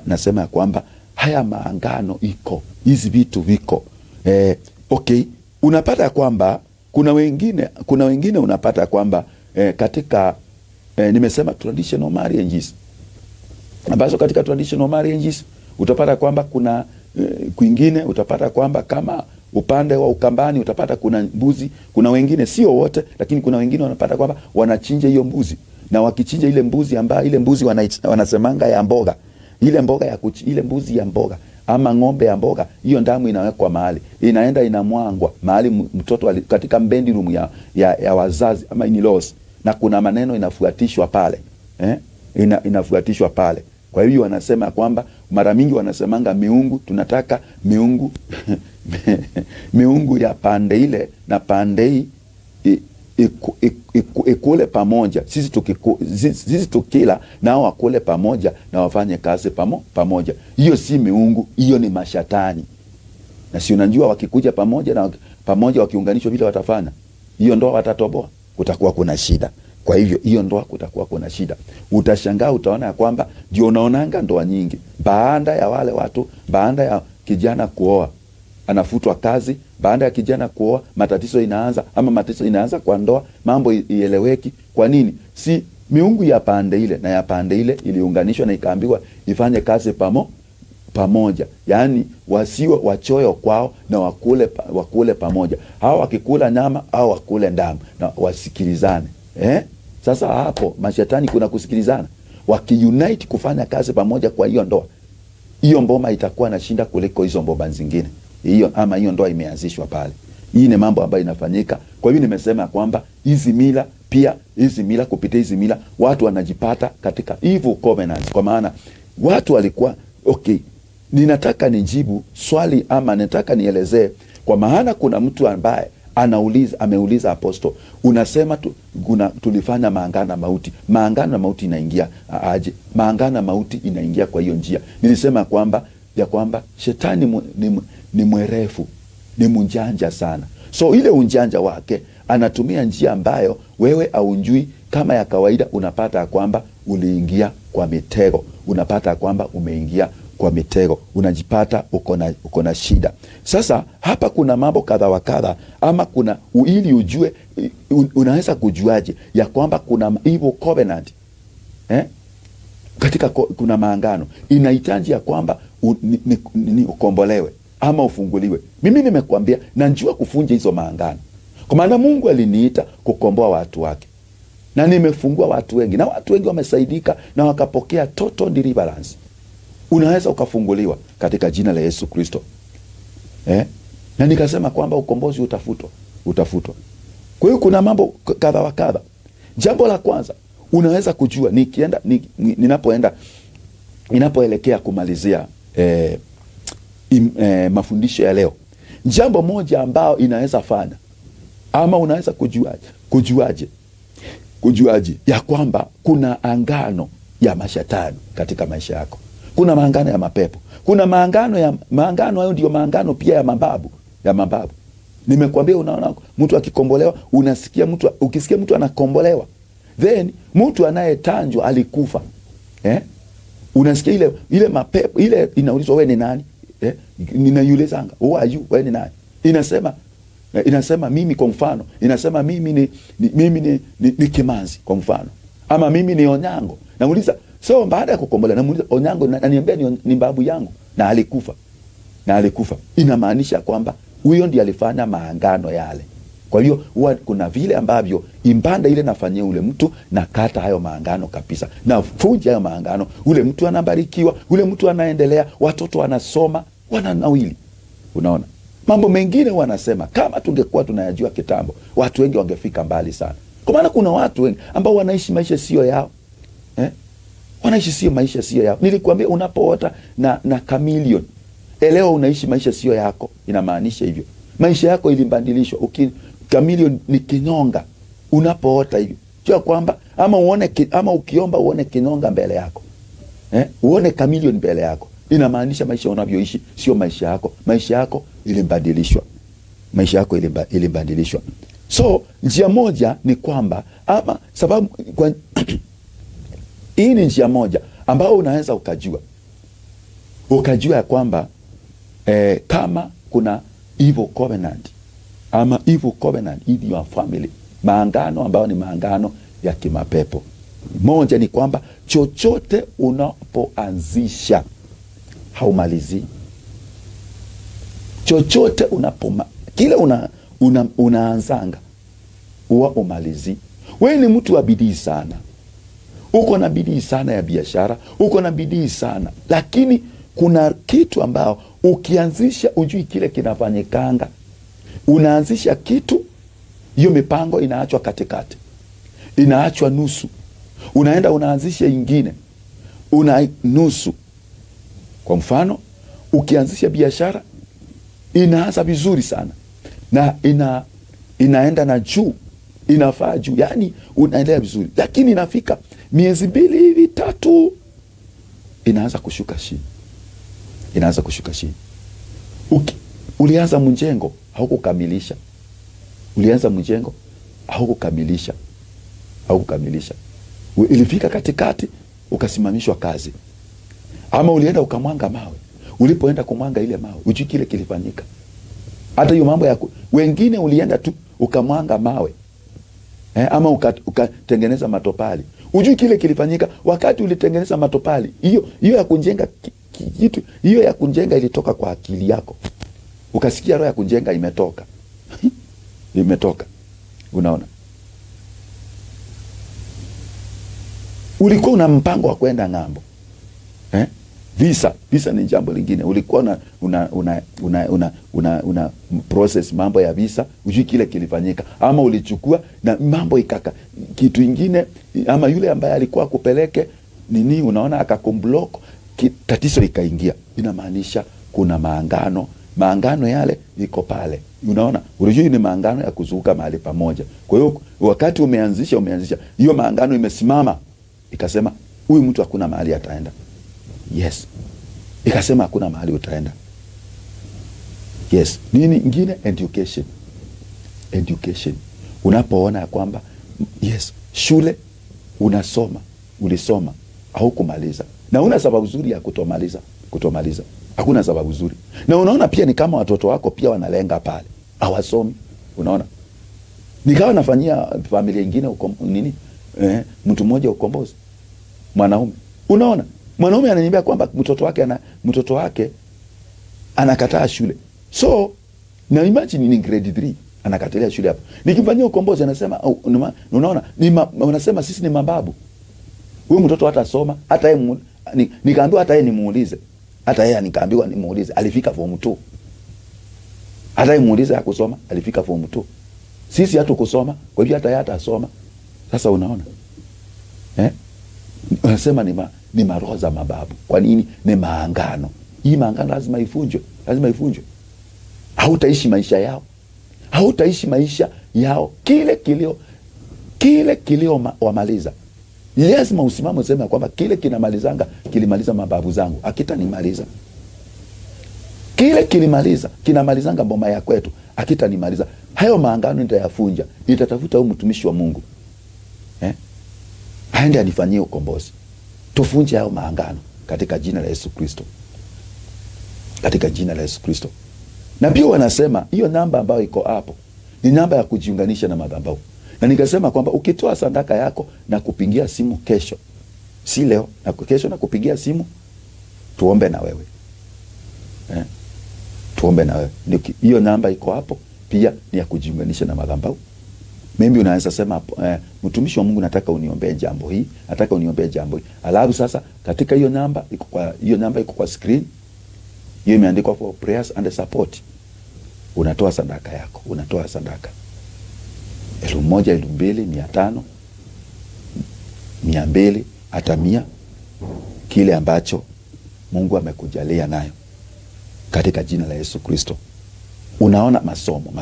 Nasema ya kwamba haya maangano iko. Hizi vitu viko. Okay, unapata kwamba kuna wengine unapata kwamba katika nimesema traditional marriages. Ambazo katika traditional marriages utapata kwamba kuna kwingine utapata kwamba kama upande wa Ukambani utapata kuna mbuzi, kuna wengine sio wote lakini kuna wengine wanapata kwamba wanachinja hiyo mbuzi, na wakichinja ile mbuzi ambayo ile mbuzi wanasemanga ya mboga, ile mbuzi ya mboga ama ng'ombe ya mboga, hiyo damu inawekwa mahali, inaenda inamwangwa mahali mtoto katika mbendi room ya wazazi ama in-laws, na kuna maneno inafuatishwa pale inafuatishwa pale. Kwa hiyo wanasema kwamba mara mingi wanasemanga miungu, tunataka miungu miungu ya pande ile na pande hii ikule pamoja. Sisi tukila nao wakule pamoja na wafanye kazi pamoja. Hiyo si miungu, hiyo ni mashatani. Na si unajua wakikuja pamoja na pamoja wakiunganishwa vile watafanya, hiyo ndoa watatoboa, kutakuwa kuna shida. Kwa hivyo hiyo ndoa kutakuwa kuna shida. Utashangaa utaona ya kwamba ndio unaonanga ndoa nyingi baada ya wale watu, baada ya kijana kuoa anafutwa kazi, baada ya kijana kuoa matatizo inaanza kwa ndoa, mambo ieleweki. Kwa nini? Si miungu ya pande ile na ya pande ile iliunganishwa na ikaambiwa ifanye kazi pamoja. Yaani wasiwe wachoyo kwao na wakule pamoja. Hao wakikula nyama au wakule damu na wasikilizane. Sasa hapo mashetani kuna kusikilizana. Wakiunite kufanya kazi pamoja kwa hiyo ndoa, hiyo mboma itakuwa na shinda kuliko hizo mboma zingine. Hiyo ndoa imeanzishwa pale. Hii ni mambo ambayo inafanyika. Kwa hiyo nimesema kwamba hizi mila kupitia hizi mila watu wanajipata katika evil covenants. Kwa maana watu walikuwa okay. Ninataka nijibu swali ama nataka nielezee, kwa maana kuna mtu ambaye ameuliza Apostle, unasema tulifanya maangano na mauti. Maangano na mauti inaingia aje? Maangano na mauti inaingia kwa hiyo njia. Nilisema kwamba shetani ni mwerefu, ni mjanja sana. So ile unjanja wake anatumia njia ambayo wewe haunjui. Kama ya kawaida unapata kwamba uliingia kwa mitego, unapata kwamba umeingia kwa mitego, unajipata uko na shida. Sasa hapa kuna mambo kadha wa kadha, ama kuna ili ujue, unaweza kujuaje ya kwamba kuna evil covenant katika kuna maangano. Inahitaji ya kwamba ukombolewe ama ufunguliwe. Mimi nimekuambia najua kufunja hizo maangano, kwa maana Mungu aliniita kukomboa watu wake, na nimefungua watu wengi, na watu wengi wamesaidika na wakapokea total deliverance. Unaweza ukafunguliwa katika jina la Yesu Kristo. Na nikasema kwamba ukombozi utafutwa. Kwa hiyo kuna mambo kadha wa kadha. Jambo la kwanza unaweza kujua ninapoelekea kumalizia mafundisho ya leo. Jambo moja ambao inaweza fanya ama unaweza kujuaje ya kwamba kuna angano ya mashetani katika maisha yako. Kuna maangano ya mapepo. Kuna maangano hayo ndio maangano pia ya mababu. Nimekuambia, unaona mtu akikombolewa, ukisikia mtu anakombolewa, then mtu anayetanjwa alikufa. Unasikia ile mapepo ile inaulizwa, wewe ni nani? Ninaiulizanga, who are you? Wewe ni nani? Inasema mimi, kwa mfano, inasema mimi ni Kimanzi kwa mfano, ama mimi ni Onyango. Nauliza, so baada ya kukombolewa namuuliza Onyango, ananiambia ni babu yangu na alikufa. Inamaanisha kwamba huyo ndiye alifanya maangano yale. Kwa hiyo kuna vile ambavyo imbanda ile nafanyia ule mtu na kata hayo maangano kabisa, na fuja hayo maangano. Ule mtu anabarikiwa, ule mtu anaendelea, watoto wanasoma, wananawili. Unaona? Mambo mengine wanasema kama tungekuwa tunayajua kitambo, watu wengi wangefika mbali sana. Kwa maana kuna watu wengi ambao wanaishi maisha sio yao. Wanaishi maisha sio yao. Nilikuambia unapoota na chameleon, elewa unaishi maisha sio yako. Inamaanisha hivyo. Maisha yako ilimbadilishwa. Chameleon ni kinyonga. Unapoota hivyo, jua kwamba ama ama ukiomba uone kinyonga mbele yako, uone kamilioni mbele yako, inamaanisha maisha unavyoishi sio maisha yako. Maisha yako ilibadilishwa. Maisha yako ilibadilishwa. So njia moja ni kwamba, ama sababu hii ni njia moja ambao unaweza ukajua ya kwamba kama kuna evil covenant ama evil covenant in your family, maangano ambayo ni maangano ya kimapepo. Moja ni kwamba chochote unapoanzisha haumalizi. Chochote kile unaanzanga huwa umalizi. Wewe ni mtu wa bidii sana, uko na bidii sana ya biashara, uko na bidii sana, lakini kuna kitu ambao ukianzisha ujui kile kinafanyikanga. Unaanzisha kitu, hiyo mipango inaachwa katikati, inaachwa nusu. Unaenda unaanzisha ingine, nusu. Kwa mfano, ukianzisha biashara inaanza vizuri sana na inaenda na juu, inafaa juu, yani unaendelea vizuri, lakini inafika miezi 2 hivi 3 inaanza kushuka chini. Ulianza mjengo haukukamilisha. Ilifika katikati ukasimamishwa kazi. Ama ulienda ukamwanga mawe. Ulipoenda kumwanga ile mawe, ujui kile kilifanyika. Hata hiyo mambo ya wengine ulienda tu ukamwanga mawe. Ama ukatengeneza matofali. Ujui kile kilifanyika wakati ulitengeneza matofali. Hiyo ya kujenga kitu, hiyo ya kujenga ilitoka kwa akili yako. Ukasikia roho ya kujenga imetoka. Imetoka. Unaona? Ulikuwa una mpango wa kwenda ng'ambo. Visa ni jambo lingine. Ulikuwa una process mambo ya visa, ujui kile kilifanyika. Ama ulichukua na mambo kitu ingine, ama yule ambaye alikuwa kupeleke nini, unaona, akakumblock, tatizo ikaingia. Inamaanisha kuna maangano yale iko pale. Unaona, unajua ni maangano ya kuzunguka mahali pamoja. Kwa hiyo wakati umeanzisha hiyo maangano imesimama, ikasema huyu mtu hakuna mahali ataenda. Yes. Ikasema hakuna mahali utaenda. Yes. Nini ingine? Education. Unapoona ya kwamba yes, shule ulisoma au kumaliza, na una sababu nzuri ya kutomaliza. Hakuna sababu nzuri. Na unaona pia ni kama watoto wako pia wanalenga pale, hawasomi. Unaona? Nikawa nafanyia familia nyingine mtu mmoja ukombozi, mwanaume. Unaona? Mwanaume ananiambia kwamba mtoto wake anakataa shule. So, na imagine ni grade 3, anakatalia shule hapo. Nikifanyia ukombozi anasema, unaona, wanasema sisi ni mababu. Huyu mtoto hatasoma, hata yeye nikaambiwa hata yeye nimuulize. Hata yeye nikaambiwa nimuulize, alifika form 2. Hata yeye muulize hakusoma, alifika form 2. Sisi hatukusoma, kwa hivyo hata yeye atasoma. Sasa unaona? Wanasema ni maroho za mababu. Kwa nini? Ni maangano. Hii maangano lazima ifunjwe. Hautaishi maisha yao. Kile kilio wamaliza. Lazima usimame useme kwamba kile kilimaliza mababu zangu, hakitanimaliza. Kile kinamalizanga boma ya kwetu, hakitanimaliza. Hayo maangano nitayafunja. Nitatafuta huyu mtumishi wa Mungu, aende anifanyie ukombozi. Tufunje hayo maangano katika jina la Yesu Kristo. Na pia wanasema hiyo namba ambayo iko hapo ni namba ya kujiunganisha na madhabahu. Na nikasema kwamba ukitoa sadaka yako na kupigia simu kesho, si leo, na kesho na kupigia simu, tuombe na wewe. Tuombe na wewe. Hiyo namba iko hapo pia ni ya kujiunganisha na madhabahu. Mimi unaweza sema mtumishi wa Mungu, nataka uniombee jambo hii, Alafu sasa katika hiyo namba iko kwa screen. Hiyo imeandikwa for prayers and support. Unatoa sadaka yako, 1,000, 2,000, 500, 200, hata 100, kile ambacho Mungu amekujalia nayo katika jina la Yesu Kristo. Unaona, masomo.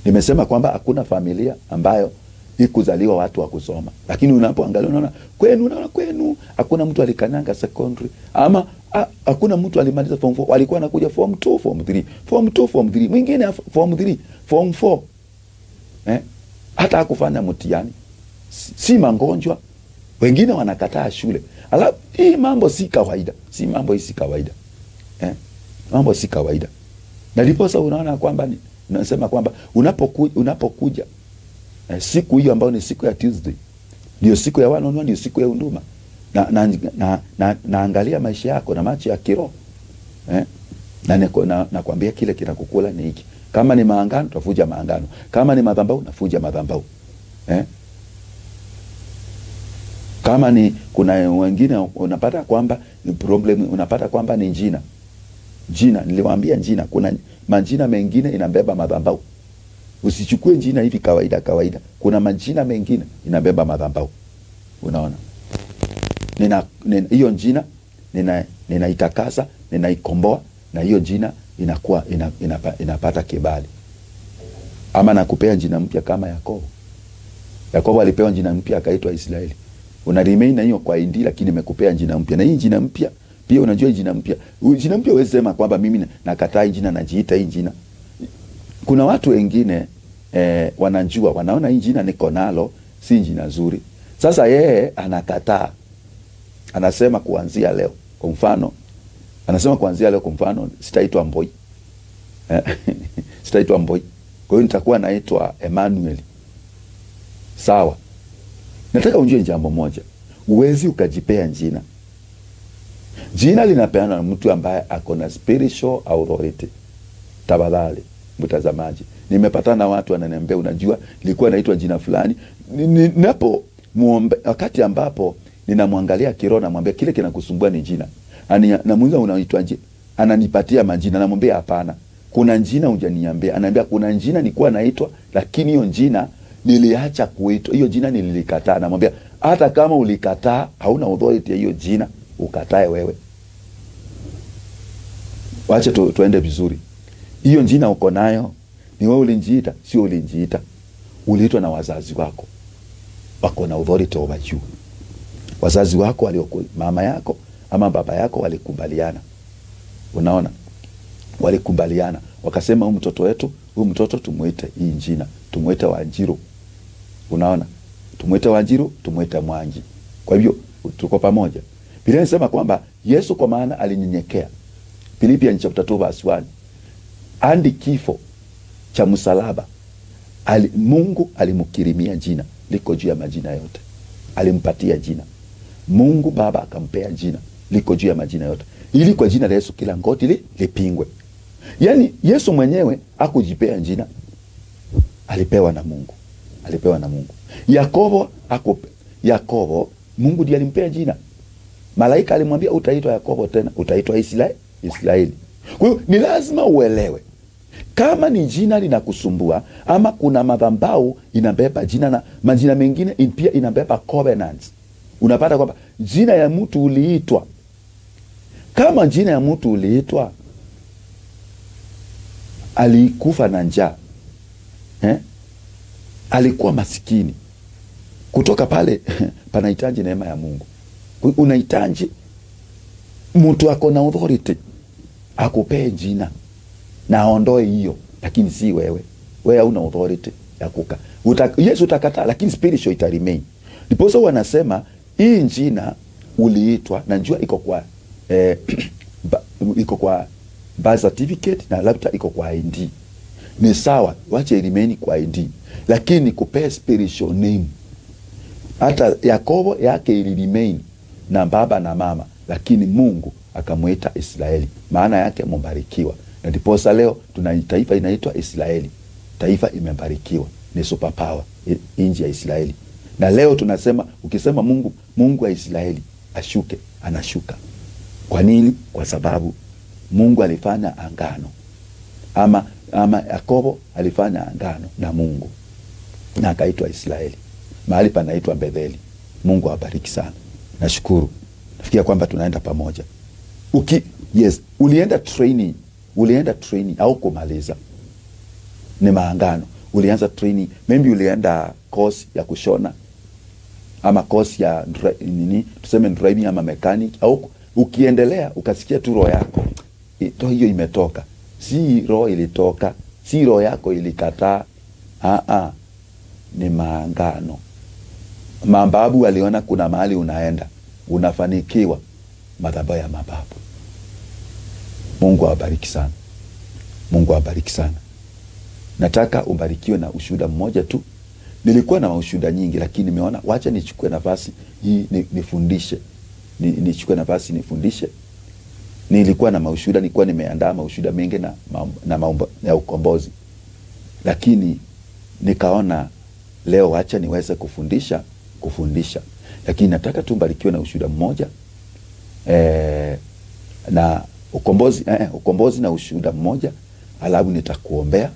Nimesema kwamba hakuna familia ambayo Ikuzaliwa watu wa kusoma. Lakini unapoangalia unaona kwenu hakuna mtu alikanyanga secondary, ama hakuna mtu alimaliza form 4. Walikuwa wanakuja form 2, form 3, form 2, form 3, mwingine form 3, form 4. Hata hakufanya mtihani. Si magonjwa. Wengine wanakataa shule. Alafu hii mambo si kawaida. Mambo si kawaida. Mambo si kawaida. Na ndiposa unaona kwamba nasema kwamba unapokuja siku hiyo ambayo ni siku ya Tuesday, ndio siku ya one-on-one, ndio siku ya huduma. Naangalia maisha yako na macho ya kiroho. Nakwambia kile kinakukula ni hiki. Kama ni maangano, tafuja maangano. Kama ni madhabahu, nafuja madhabahu. Kama ni kuna wengine unapata kwamba ni problem, unapata kwamba ni jina. Niliwaambia jina, kuna majina mengine inabeba madhabahu. Usichukue jina hivi kawaida. Kuna majina mengine inabeba madhabahu. Unaona? Hiyo jina ninaitakasa, ninaikomboa, na hiyo jina inakuwa inapata kibali. Ama nakupea jina mpya kama Yakobo. Yakobo alipewa jina mpya akaitwa Israeli. Una remain na hiyo kwa Injili, lakini nimekupea jina mpya. Na hii jina mpya pia unajua jina mpya. Jina mpya wewe sema kwamba mimi nakataa jina, najiita hii jina. Kuna watu wengine wanajua, wanaona hii jina niko nalo si jina zuri. Sasa yeye anakataa. Anasema kuanzia leo, kwa mfano, sitaitwa Mboi. Sitaitwa Mboi. Kwa hiyo nitakuwa naitwa Emmanuel. Sawa. Nataka unjue jambo moja. Uwezi ukajipea jina. Jina linapeana na mtu ambaye ako na spiritual authority. Tafadhali mtazamaji, nimepatana na watu wananiambia, unajua nilikuwa naitwa jina fulani. Ninapo muombe, wakati ambapo ninamwangalia kiroho, namwambia kile kinakusumbua ni jina. Namuuliza unaitwaje? Ananipatia majina, namwambia hapana. Kuna jina hujaniambia. Ananiambia kuna jina nilikuwa naitwa, lakini hiyo jina niliacha kuitwa. Hiyo jina nililikataa. Namwambia hata kama ulikataa, hauna authority ya hiyo jina, ukatae wewe. Wacha tuende vizuri. Hiyo jina uko nayo ni wewe ulijiita, sio ulijiita. Uliitwa na wazazi wako. Wako na authority over you. Wazazi wako mama yako ama baba yako walikubaliana. Unaona? Walikubaliana. Wakasema huyu mtoto tumuite hii jina. Tumuite Wanjiru. Unaona? Tumuite Wanjiru, tumuite Mwangi. Kwa hivyo tuko pamoja. Biblia inasema kwamba Yesu kwa maana alinyenyekea. Philippians chapter 2 verse 1. Hadi kifo cha msalaba Mungu alimkirimia jina liko juu ya majina yote. Alimpatia jina. Mungu Baba akampea jina liko juu ya majina yote, ili kwa jina la Yesu kila ngoti lipingwe. Yani Yesu mwenyewe hakujipea jina, alipewa na Mungu. Yakobo Mungu ndiye alimpea jina. Malaika alimwambia utaitwa Yakobo, tena utaitwa Israeli. Kwa hiyo ni lazima uelewe, kama ni jina linakusumbua, ama kuna madhabahu inabeba jina na majina mengine pia inabeba covenants. Unapata kwamba jina ya mtu uliitwa, kama jina ya mtu uliitwa alikufa na njaa, alikuwa masikini, kutoka pale panahitaji neema ya Mungu. Unahitaji mtu ako na authority akupee jina na aondoe hiyo, lakini si wewe. Wewe hauna authority ya kuka. Yesu utakataa, lakini spiritual ita remain. Ndiposa wanasema hii jina uliitwa, na njua iko kwa iko kwa birth certificate na labda iko kwa ID. Ni sawa, wache remain kwa ID, lakini kupea spiritual name. Hata Yakobo yake ili remain na baba na mama, lakini Mungu akamuita Israeli, maana yake mbarikiwa. Na ndiposa leo tuna taifa inaitwa Israeli. Taifa imebarikiwa, ni superpower, nchi ya Israeli. Na leo tunasema, ukisema Mungu wa Israeli ashuke, anashuka. Kwa nini? Kwa sababu Mungu alifanya angano, ama Yakobo alifanya angano na Mungu na akaitwa Israeli. Mahali panaitwa Betheli. Mungu awabariki sana. Nashukuru. Nafikia kwamba tunaenda pamoja. Yes, ulienda training au kumaliza. Ni maangano. Ulianza training, maybe ulienda course ya kushona ama course ya tuseme driving ama mechanic, au ukiendelea ukasikia tu roho yako hiyo imetoka, si roho ilitoka, si roho yako ilikataa, ni maangano. Mababu waliona kuna mahali unaenda, unafanikiwa, madhabahu ya mababu. Mungu awabariki sana. Mungu awabariki sana. Nataka ubarikiwe na ushuhuda mmoja tu. Nilikuwa na ushuhuda nyingi, lakini nimeona wacha nichukue nafasi hii nifundishe. Nichukue nafasi nifundishe. Nilikuwa na maushuhuda, nilikuwa nimeandaa maushuhuda mengi na maombi ya ukombozi. Lakini nikaona leo wacha niweze kufundisha. Lakini nataka tumbarikiwe na ushuhuda mmoja. Na ukombozi na ushuhuda mmoja, alafu nitakuombea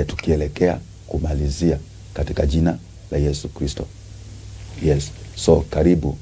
tukielekea kumalizia katika jina la Yesu Kristo. Yes. So karibu.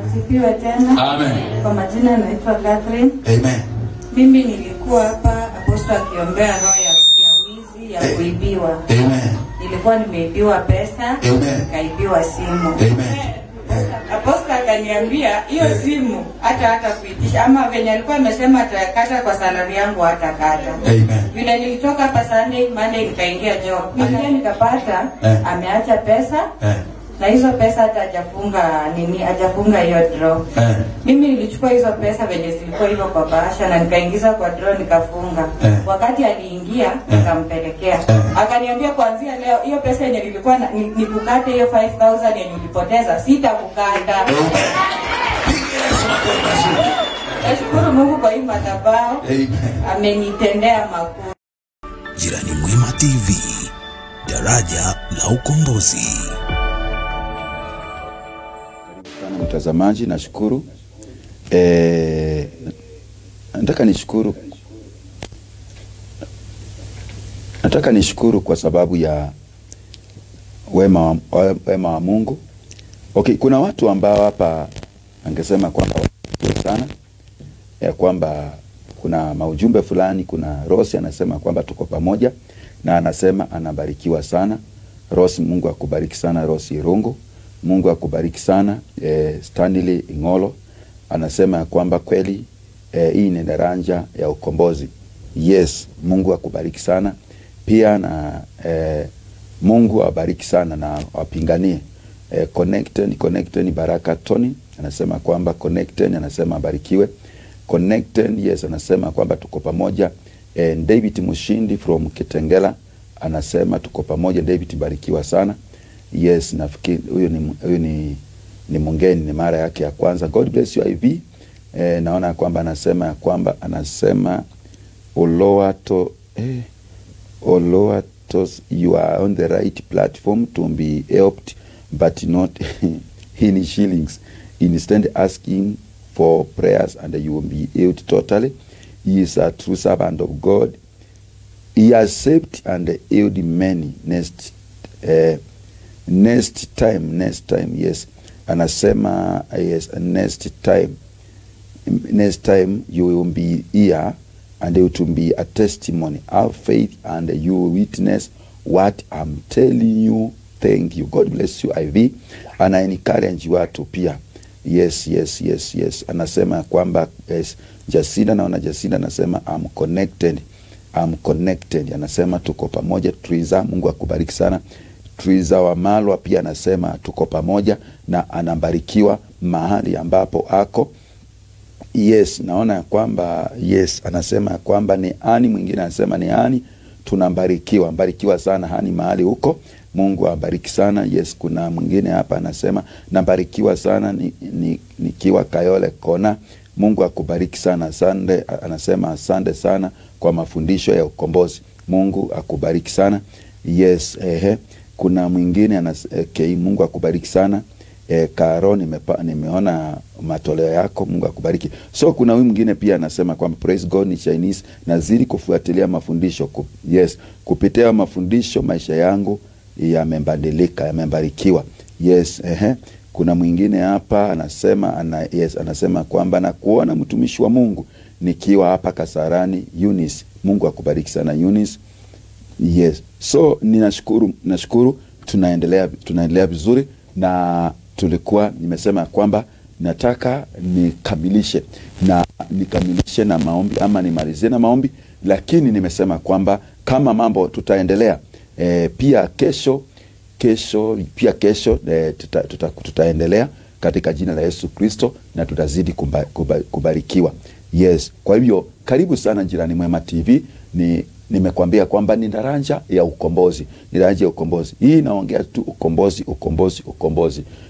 Asifiwe tena. Amen. Kwa majina naitwa Catherine. Amen. Mimi nilikuwa hapa Apostle akiombea roho ya wizi ya kuibiwa. Amen. Nilikuwa nimeibiwa pesa, kaibiwa simu. Amen. Apostle akaniambia hiyo simu hata kuitisha, ama venye alikuwa amesema atakata kwa salary yangu hatakata. Amen. Vile nilitoka hapa Sunday, Monday nikaingia job. Mimi nikapata ameacha pesa. Na hizo pesa hata hajafunga hiyo draw. Mimi nilichukua hizo pesa venye zilikuwa hivyo kwa bahasha na nikaingiza kwa draw nikafunga. Wakati aliingia nikampelekea. Akaniambia kuanzia leo hiyo pesa yenye nilikuwa nikukate hiyo 5000 yenye ulipoteza sitakukata. Nashukuru Mungu kwa hii madhabahu. Amenitendea makuu. Jirani Mwema TV, daraja la ukombozi. Mtazamaji, nashukuru. Nataka nishukuru kwa sababu ya wema wa Mungu. Okay, kuna watu ambao hapa angesema kwamba sana ya kwamba kuna maujumbe fulani. Kuna Rosi anasema kwamba tuko pamoja na anasema anabarikiwa sana. Rosi, Mungu akubariki sana. Rosi Irungu, Mungu akubariki sana. Stanley Ingolo anasema kwamba kweli hii ni daraja ya ukombozi. Yes, Mungu akubariki sana. Pia na Mungu awabariki sana na wapinganie. Connected Baraka Tony anasema kwamba connected, anasema abarikiwe. Connected, yes, anasema kwamba tuko pamoja. David Mushindi from Kitengela anasema tuko pamoja. David, barikiwa sana. Yes, nafikiri huyo ni mungeni, ni mara yake ya kwanza. God bless you IV. Naona kwamba anasema Olowato you are on the right platform to be helped but not in shillings. Instead asking for prayers and you will be healed totally. He is a true servant of God. He has saved and healed many. Next time, yes. Anasema, yes, next time you will be here and it will be a testimony. Have faith and you will witness what I'm telling you. Thank you. God bless you IV. Ana encourage watu pia. Yes. Anasema kwamba yes, Jacinda, naona Jacinda anasema I'm connected. Anasema tuko pamoja. Triza, Mungu akubariki sana. Triza wa Malwa pia anasema tuko pamoja na anabarikiwa mahali ambapo ako. Yes, naona kwamba yes, anasema kwamba ni Ani, mwingine anasema ni Ani, tunambarikiwa. Mbarikiwa sana hani mahali huko. Mungu abariki sana. Yes, kuna mwingine hapa anasema nambarikiwa sana nikiwa Kayole Kona. Mungu akubariki sana. Asante, anasema asante sana kwa mafundisho ya ukombozi. Mungu akubariki sana. Yes, kuna mwingine Mungu akubariki sana. Karo, nimeona matoleo yako. Mungu akubariki. So kuna huyu mwingine pia anasema kwamba praise God ni Chinese, nazidi kufuatilia mafundisho. Yes, kupitia mafundisho maisha yangu yamebadilika, yamebarikiwa. Yes, kuna mwingine hapa anasema anasema kwamba na kuona mtumishi wa Mungu nikiwa hapa Kasarani. Eunice, Mungu akubariki sana Eunice. Yes, so nashukuru tunaendelea vizuri, na tulikuwa nimesema kwamba nataka nikamilishe na maombi, ama nimalizie na maombi, lakini nimesema kwamba kama mambo tutaendelea pia kesho tutaendelea katika jina la Yesu Kristo, na tutazidi kubarikiwa. Yes, kwa hivyo karibu sana Jirani Mwema TV. Nimekwambia kwamba ni daraja ya ukombozi. Ni daraja ya ukombozi. Hii inaongea tu ukombozi.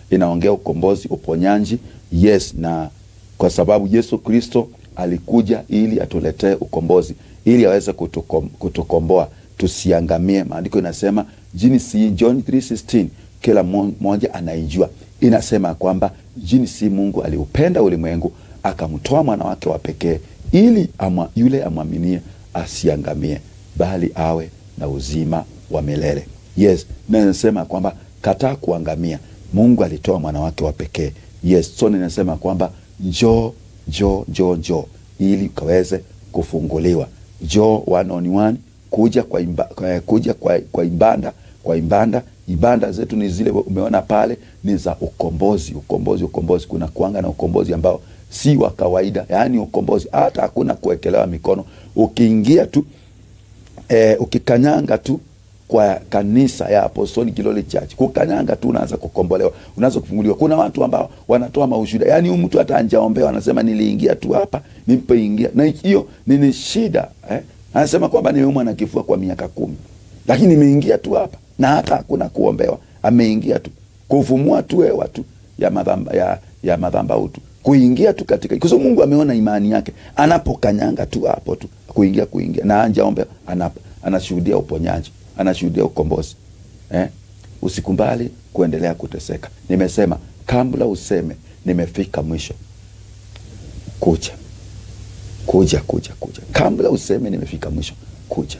Inaongea ukombozi, uponyaji. Yes, na kwa sababu Yesu Kristo alikuja ili atuletee ukombozi, ili aweze kutukomboa tusiangamie. Maandiko inasema jinsi John 3:16 kila mmoja anaijua. Inasema kwamba jinsi Mungu aliupenda ulimwengu akamtoa mwana wake wa pekee, ili yule amwaminie asiangamie bali awe na uzima wa milele. Yes, na nasema kwamba kataa kuangamia. Mungu alitoa mwana wake wa pekee. Yes, so ninasema kwamba njoo ili ukaweze kufunguliwa. Njoo one on one, kuja kwa ibada. Ibada zetu ni zile umeona pale, ni za ukombozi. Kuna kuanga na ukombozi ambao si wa kawaida, yani ukombozi hata hakuna kuwekelewa mikono. Ukiingia tu ukikanyanga tu kwa kanisa ya Apostolic Kilole Church, kukanyanga tu unaanza kukombolewa, unaanza kufunguliwa. Kuna watu ambao wanatoa maushuhuda, yani mtu hata anjaombewa anasema niliingia tu hapa, nilipoingia na hiyo ni shida. Anasema kwamba nimeumwa na kifua kwa miaka 10, lakini nimeingia tu hapa na hata hakuna kuombewa. Ameingia tu kufumua tu hewa tu ya madhabahu tu, kuingia tu katika, kwa sababu Mungu ameona imani yake. Anapokanyanga tu hapo tu kuingia na anjaombe, anashuhudia uponyaji, anashuhudia ukombozi. Usikumbali kuendelea kuteseka. Nimesema kabla useme nimefika mwisho, kuja. Kabla useme nimefika mwisho, kuja.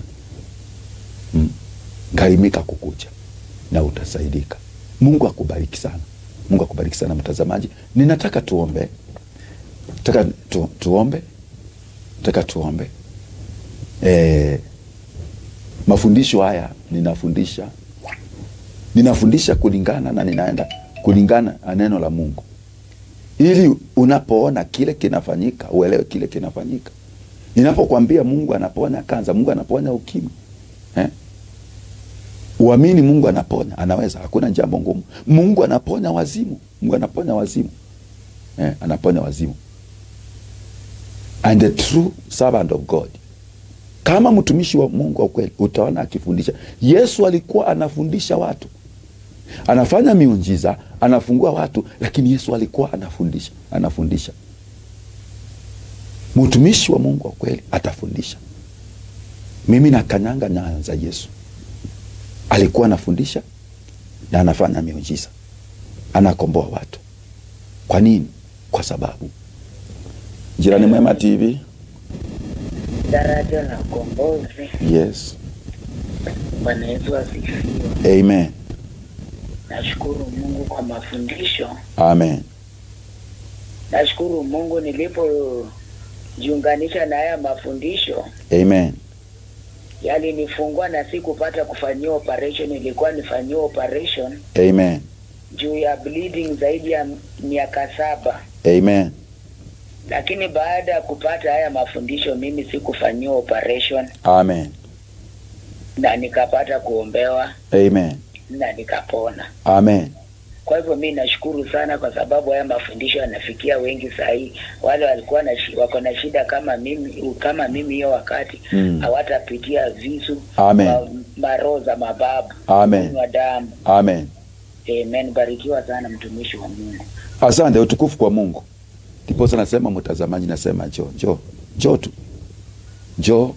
Gharimika kukuja na utasaidika. Mungu akubariki sana. Mungu akubariki sana mtazamaji. Ninataka tuombe. Nataka tuombe. Mafundisho haya ninafundisha kulingana na ninaenda kulingana na neno la Mungu, ili unapoona kile kinafanyika uelewe kile kinafanyika. Ninapokuambia Mungu anaponya kanza, Mungu anaponya ukimwi, uamini Mungu anaponya, anaweza, hakuna jambo ngumu. Mungu anaponya wazimu, Mungu anaponya wazimu. Anaponya wazimu. And the true servant of God, kama mtumishi wa Mungu wa kweli, utaona akifundisha. Yesu alikuwa anafundisha watu, anafanya miujiza, anafungua watu, lakini Yesu alikuwa anafundisha. Mtumishi wa Mungu wa kweli atafundisha. Mimi nakanyanga nyayo za Yesu. Alikuwa anafundisha na anafanya miujiza, anakomboa watu. Kwa nini? Kwa sababu Jirani Mwema TV, daraja la ukombozi. Yes. Bwana Yesu asifiwe. Amen. Nashukuru Mungu kwa mafundisho. Amen. Nashukuru Mungu nilipojiunganisha na haya mafundisho. Amen. Yalinifungua na sikupata kufanyia operation, ilikuwa nifanyia operation. Amen. Juu ya bleeding zaidi ya miaka 7. Amen. Lakini baada ya kupata haya mafundisho mimi sikufanyia operation. Amen. Na nikapata kuombewa. Amen. Na nikapona. Amen. Kwa hivyo mimi nashukuru sana kwa sababu haya mafundisho yanafikia wengi sahi. Wale walikuwa wako na shida kama mimi hiyo wakati hawatapitia visu. Amen. Maroho za mababu. Amen. Wa damu. Amen. Amen. Barikiwa sana mtumishi wa Mungu. Asante, utukufu kwa Mungu. Ndipo nasema mtazamaji, nasema njoo tu. Njoo.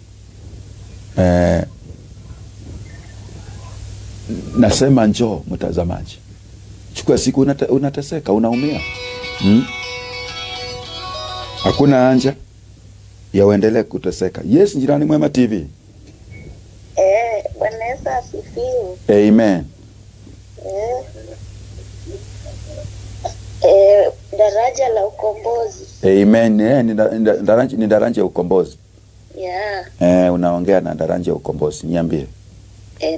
Nasema njoo mtazamaji. Chukua siku unateseka, unaumia. Hakuna haja ya uendelee kuteseka. Yes, Jirani Mwema TV. Bwana Yesu asifiwe. Amen. Daraja la ukombozi. Amen. Ni daraja ya ukombozi. Yeah. Unaongea na daraja ya ukombozi. Niambie.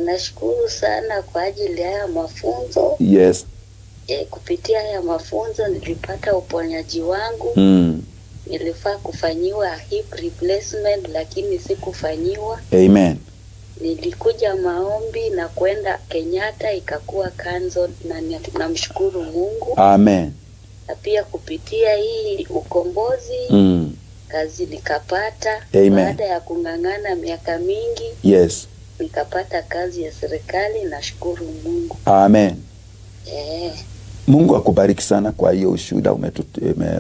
Nashukuru sana kwa ajili ya mafunzo. Yes. Kupitia haya mafunzo nilipata uponyaji wangu. Nilifaa kufanyiwa hip replacement lakini sikufanyiwa. Amen. Nilikuja maombi na kwenda Kenyatta ikakuwa cancelled na namshukuru Mungu. Amen. Na pia kupitia hii ukombozi kazi nikapata. Amen. Baada ya kung'ang'ana miaka mingi. Yes. Nikapata kazi ya serikali, nashukuru Mungu. Amen. Mungu akubariki sana kwa hiyo ushuhuda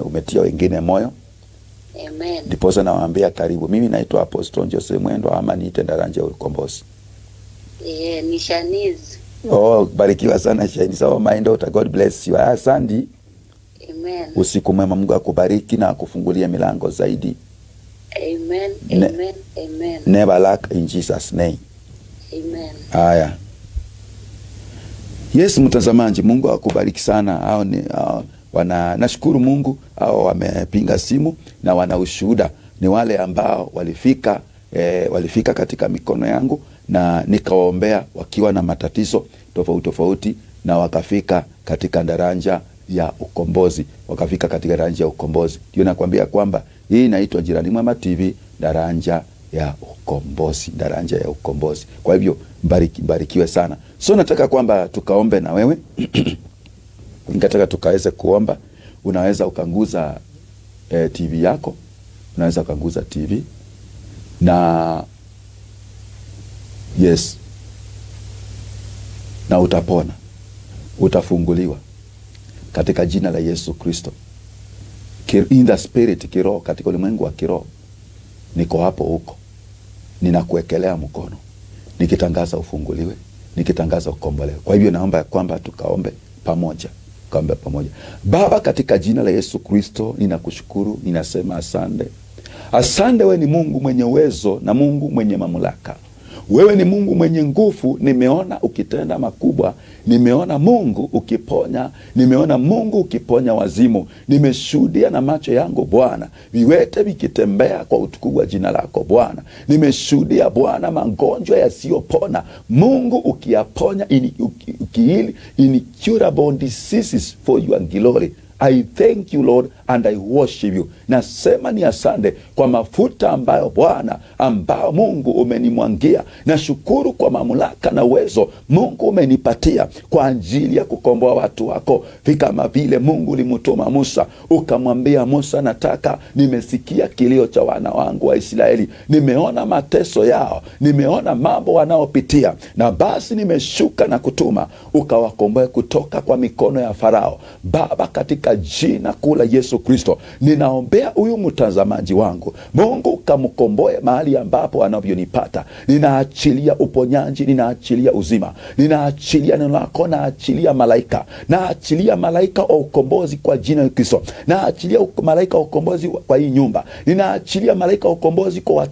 umetia wengine moyo. Amen. Ndipo nawaambia karibu. Mimi naitwa Apostle Jose Mwendo ama niite daraja ya ukombozi. Ni Shanice. Barikiwa sana Shanice. God bless you. Asante. Amen. Usiku mwema, Mungu akubariki na akufungulie milango zaidi. Amen. Amen. Never lack in Jesus name. Amen. Haya. Yes, mtazamaji, Mungu akubariki sana. Nashukuru Mungu hao wamepinga simu na wana ushuhuda. Ni wale ambao walifika katika mikono yangu na nikawaombea wakiwa na matatizo tofauti na wakafika katika daraja ya ukombozi. Ndio nakwambia kwamba hii inaitwa Jirani Mwema TV, daraja ya ukombozi. Kwa hivyo barikiwe sana. So nataka kwamba tukaombe na wewe. Ningetaka tukaweze kuomba. Unaweza ukanguza TV yako. Unaweza ukanguza TV. Na yes. Na utapona. Utafunguliwa katika jina la Yesu Kristo. In the spirit, kiroho, katika ulimwengu wa kiroho. Niko hapo huko. Ninakuwekelea mkono. Nikitangaza ufunguliwe, nikitangaza ukombolewe. Kwa hivyo naomba kwamba tukaombe pamoja. Baba, katika jina la Yesu Kristo, ninakushukuru, ninasema asante. Asante, wewe ni Mungu mwenye uwezo na Mungu mwenye mamlaka. Wewe ni Mungu mwenye nguvu. Nimeona ukitenda makubwa. Nimeona Mungu ukiponya. Nimeona Mungu ukiponya wazimu. Nimeshuhudia na macho yangu Bwana viwete vikitembea kwa utukufu wa jina lako Bwana. Nimeshuhudia Bwana magonjwa yasiyopona Mungu ukiyaponya, ukiheal incurable diseases for your glory. I thank you Lord and I worship you. Nasema ni asante kwa mafuta ambayo Bwana, ambao Mungu umenimwangia. Nashukuru kwa mamlaka na uwezo Mungu umenipatia kwa ajili ya kukomboa watu wako. Kama vile Mungu ulimtuma Musa, ukamwambia Musa, nimesikia kilio cha wana wangu wa Israeli. Nimeona mateso yao, nimeona mambo wanaopitia, na basi nimeshuka na kutuma ukawakomboe kutoka kwa mikono ya Farao. Baba, katika jina kula Yesu Kristo, ninaombea huyu mtazamaji wangu. Mungu kamkomboe mahali ambapo anavyonipata. Ninaachilia uponyaji, ninaachilia uzima, ninaachilia neno lako, naachilia malaika. Naachilia malaika wa ukombozi kwa jina la Kristo. Naachilia malaika wa ukombozi kwa hii nyumba. Ninaachilia malaika wa ukombozi kwa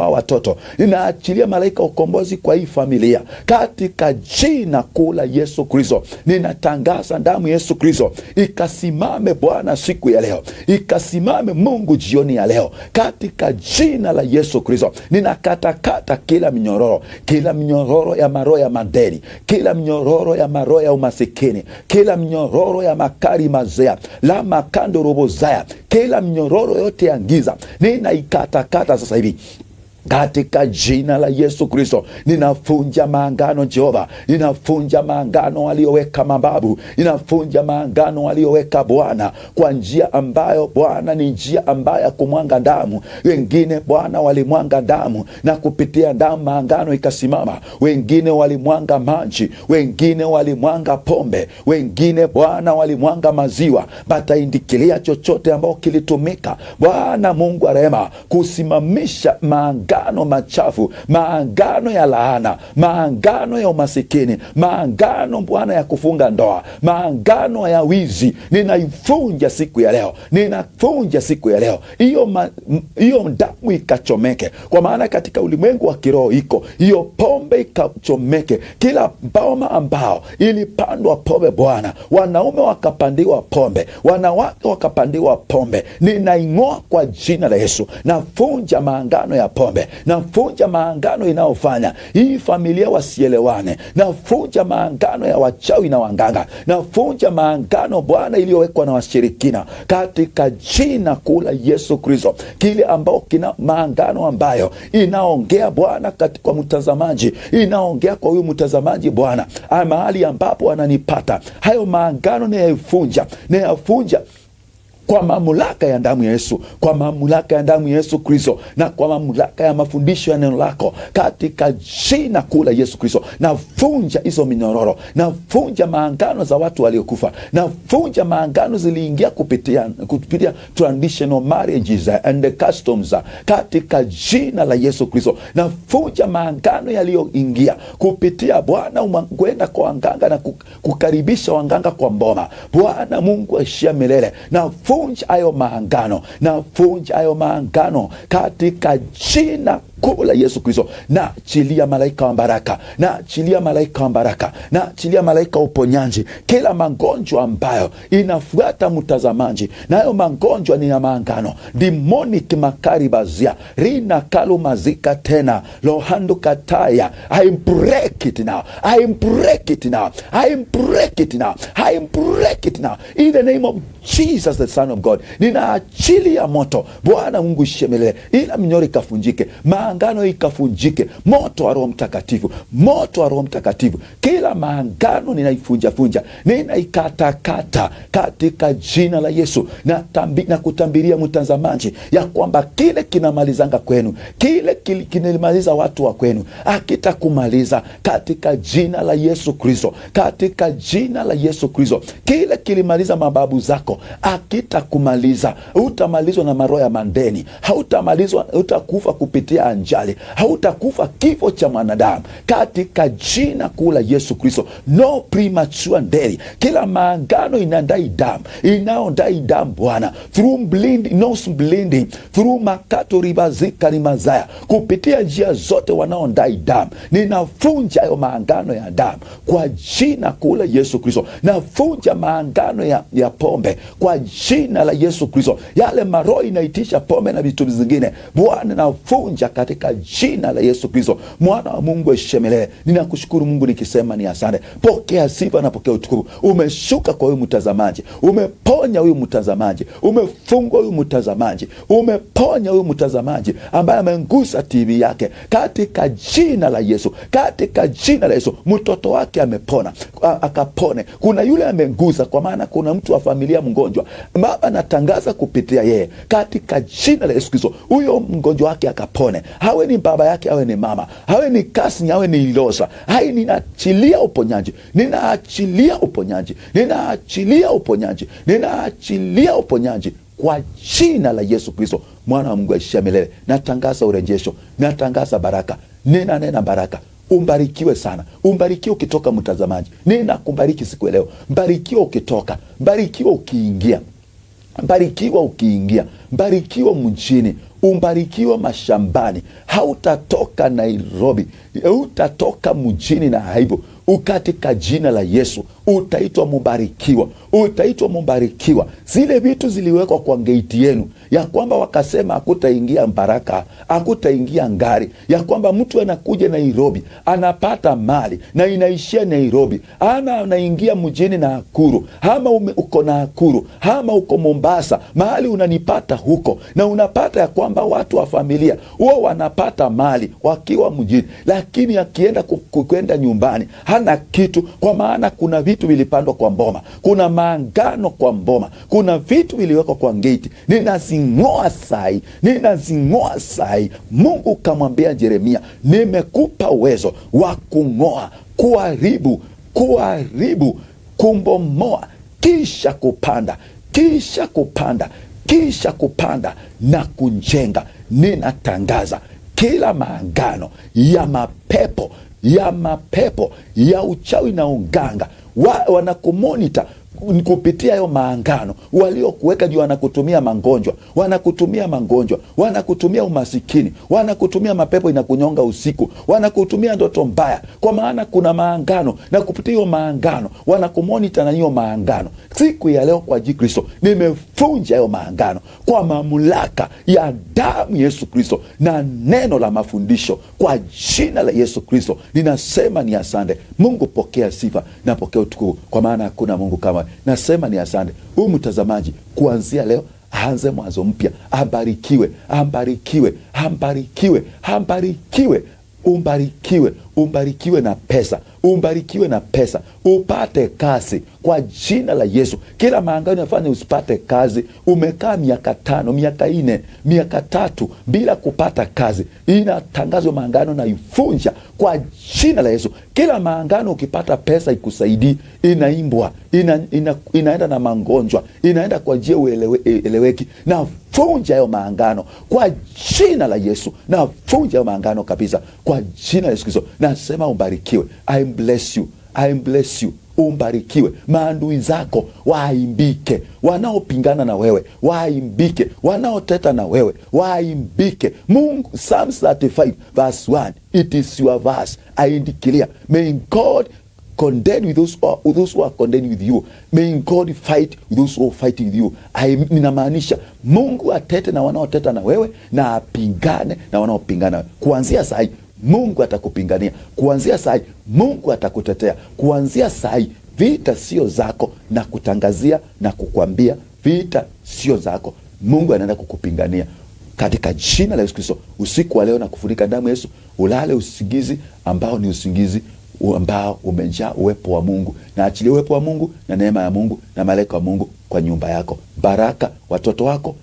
watoto. Ninaachilia malaika wa ukombozi kwa hii familia. Katika jina kula Yesu Kristo, ninatangaza damu Yesu Kristo ikasimame Bwana siku ya leo. Ikasimame Mungu jioni ya leo. Katika jina la Yesu Kristo, ninakatakata kila minyororo ya maroho ya madeni, kila minyororo ya maroho ya umasikini, kila minyororo ya makari mazea, la makando robozaya, kila minyororo yote ya giza, ninaikatakata sasa hivi. Katika jina la Yesu Kristo, ninafunja maangano Jehova, ninafunja maangano walioweka mababu, ninafunja maangano walioweka Bwana, kwa njia ambayo Bwana ni njia ambayo ya kumwanga damu. Wengine Bwana walimwanga damu, na kupitia damu maangano ikasimama. Wengine walimwanga maji, wengine walimwanga pombe, wengine Bwana walimwanga maziwa. Bataindikilia chochote ambao kilitumika Bwana Mungu wa rehema kusimamisha maangano machafu, maangano ya laana, maangano ya umasikini, maangano Bwana ya kufunga ndoa, maangano ya wizi. Ninaifunja siku ya leo, ninafunja siku ya leo. Hiyo damu ikachomeke, kwa maana katika ulimwengu wa kiroho iko hiyo pombe ikachomeke. Kila boma ambao ilipandwa pombe Bwana, wanaume wakapandiwa pombe, wanawake wakapandiwa pombe, ninaing'oa kwa jina la Yesu. Nafunja maangano ya pombe, nafunja maangano inayofanya hii familia wasielewane, nafunja maangano ya wachawi na wanganga, nafunja maangano Bwana iliyowekwa na washirikina katika jina kuu la Yesu Kristo. Kile ambao kina maangano ambayo inaongea Bwana kwa mtazamaji, inaongea kwa huyu mtazamaji Bwana, mahali ambapo ananipata, hayo maangano nayafunja kwa mamlaka ya damu ya Yesu, kwa mamlaka ya damu ya Yesu Kristo, na kwa mamlaka ya mafundisho ya neno lako, katika jina kuu la Yesu Kristo. Nafunja hizo minyororo, nafunja maangano za watu waliokufa, nafunja maangano ziliingia kupitia traditional marriages and the customs, katika jina la Yesu Kristo. Nafunja maangano yaliyoingia kupitia Bwana kwenda kwa wanganga na kukaribisha wanganga kwa mboma. Bwana Mungu aishia milele, nafunja hayo maangano, nafunja hayo maangano katika jina kuu la Yesu Kristo. Na achilia malaika wa baraka, na achilia malaika wa baraka, na achilia malaika wa uponyaji. Kila magonjwa ambayo inafuata mtazamaji, na hayo magonjwa ni ya maangano, demonic makaribazia, rina kalu mazika tena, lohando kataya, I break it now, I break it now, I break it now, I break it now, in the name of Jesus the Son of God. Ninaachilia moto Bwana Mungu shemelele, ila minyori kafunjike, maangano ikafunjike, moto wa Roho Mtakatifu, moto wa Roho Mtakatifu. Kila maangano ninaifunja, ninaikatakata katika jina la Yesu. Na kutambiria mtazamaji ya kwamba kile kinamalizanga kwenu, kile kinamaliza watu wa kwenu, akitakumaliza katika jina la Yesu Kristo, katika jina la Yesu Kristo. Kile kilimaliza mababu zako akitakumaliza. Utamalizwa na maroho ya mandeni, hautamalizwa, utakufa kupitia anjali, hautakufa kifo cha mwanadamu katika jina kuu la Yesu Kristo. No premature death. Kila maangano inaondai damu Bwana, through bleeding, through makato ribazika ni mazaya, kupitia njia zote wanaondai damu, ninafunja hayo maangano ya damu kwa jina kuu la Yesu Kristo. Nafunja maangano ya pombe kwa jina la Yesu Kristo. Yale maroho inaitisha pombe na vitu vingine Bwana, nafunja katika jina la Yesu Kristo. Mwana wa Mungu eshemelele, ninakushukuru Mungu nikisema ni asante. Pokea sifa na pokea utukufu. Umeshuka kwa huyu mtazamaji, umeponya huyu mtazamaji, umefungwa huyu mtazamaji, umeponya huyu mtazamaji ambaye amengusa TV yake katika jina la Yesu, katika jina la Yesu. Mtoto wake amepona, akapone. Kuna yule amengusa, kwa maana kuna mtu wa familia mgonjwa, Baba natangaza kupitia yeye katika jina la Yesu Kristo, huyo mgonjwa wake akapone. Hawe ni baba yake, hawe ni mama, hawe ni kasi, hawe ni ilosa. Hai, ninaachilia uponyaji, ninaachilia uponyaji, ninaachilia uponyaji, ninaachilia uponyaji kwa jina la Yesu Kristo, mwana wa Mungu aishiye milele. Natangaza urejesho, natangaza baraka, nena baraka. Umbarikiwe sana, umbarikiwe ukitoka mtazamaji. Ninakubariki siku leo. Mbarikiwa ukitoka, mbarikiwa ukiingia, mbarikiwa ukiingia, mbarikiwa mjini, umbarikiwa mashambani. Hautatoka Nairobi, utatoka mjini na haibu. Katika jina la Yesu utaitwa mbarikiwa, utaitwa mbarikiwa. Zile vitu ziliwekwa kwa gate yenu ya kwamba wakasema hakutaingia baraka, hakutaingia ngari, ya kwamba mtu anakuja Nairobi anapata mali na inaishia Nairobi, anaingia mjini na Nakuru, ama uko na Nakuru, ama uko Mombasa, mahali unanipata huko, na unapata ya kwamba watu wa familia wao wanapata mali wakiwa mjini, lakini akienda kwenda nyumbani hana kitu, kwa maana kuna vitu vilipandwa kwa mboma, kuna maangano kwa mboma, kuna vitu viliwekwa kwa gate. Ninazing'oa sai. Mungu kamwambia Yeremia, nimekupa uwezo wa kung'oa, kuharibu, kumbomoa, kisha kupanda na kujenga. Ninatangaza kila maangano ya mapepo ya uchawi na uganga wanakumonita kupitia hayo maangano, waliokuweka juu, wanakutumia magonjwa, wanakutumia umasikini, wanakutumia mapepo inakunyonga usiku, wanakutumia ndoto mbaya, kwa maana kuna maangano, na kupitia hiyo maangano wanakumonita na hiyo maangano. Siku ya leo kwa jina Kristo nimefunja hayo maangano kwa mamlaka ya damu Yesu Kristo na neno la mafundisho. Kwa jina la Yesu Kristo ninasema ni asante. Mungu pokea sifa na pokea utukufu, kwa maana hakuna Mungu kama. Nasema ni asante. Huyu mtazamaji kuanzia leo aanze mwanzo mpya. Umbarikiwe na pesa, upate kazi kwa jina la Yesu. Kila maangano yafanya usipate kazi, umekaa miaka 5, miaka 4, miaka 3 bila kupata kazi, inatangazwa maangano na ifunja kwa jina la Yesu. Kila maangano ukipata pesa ikusaidii, inaimbwa, inaenda na magonjwa, inaenda kwa njia ueleweki, na funja hayo maangano kwa jina la Yesu, na funja hayo maangano kabisa kwa jina la Yesu Kristo. Nasema umbarikiwe. I bless you. Umbarikiwe. Maadui zako waimbike, wanaopingana na wewe waimbike, wanaoteta na wewe waimbike. Mungu, Psalms 35 verse 1, it is your verse. I declare, may God contend with those who are contending with you. May God fight with those who are fighting with you. Ninamaanisha Mungu atete na wanaoteta na wewe, na apingane na wanaopingana. Kuanzia saa hii Mungu atakupingania. Kuanzia saa hii Mungu atakutetea. Kuanzia saa hii vita sio zako, na kutangazia na kukwambia vita sio zako. Mungu anaenda kukupingania katika jina la Yesu Kristo. Usiku wa leo na kufunika damu Yesu, ulale usingizi ambao ni usingizi ambao umejaa uwepo wa Mungu. Na achilia uwepo wa Mungu na neema ya Mungu na malaika wa Mungu kwa nyumba yako. Baraka watoto wako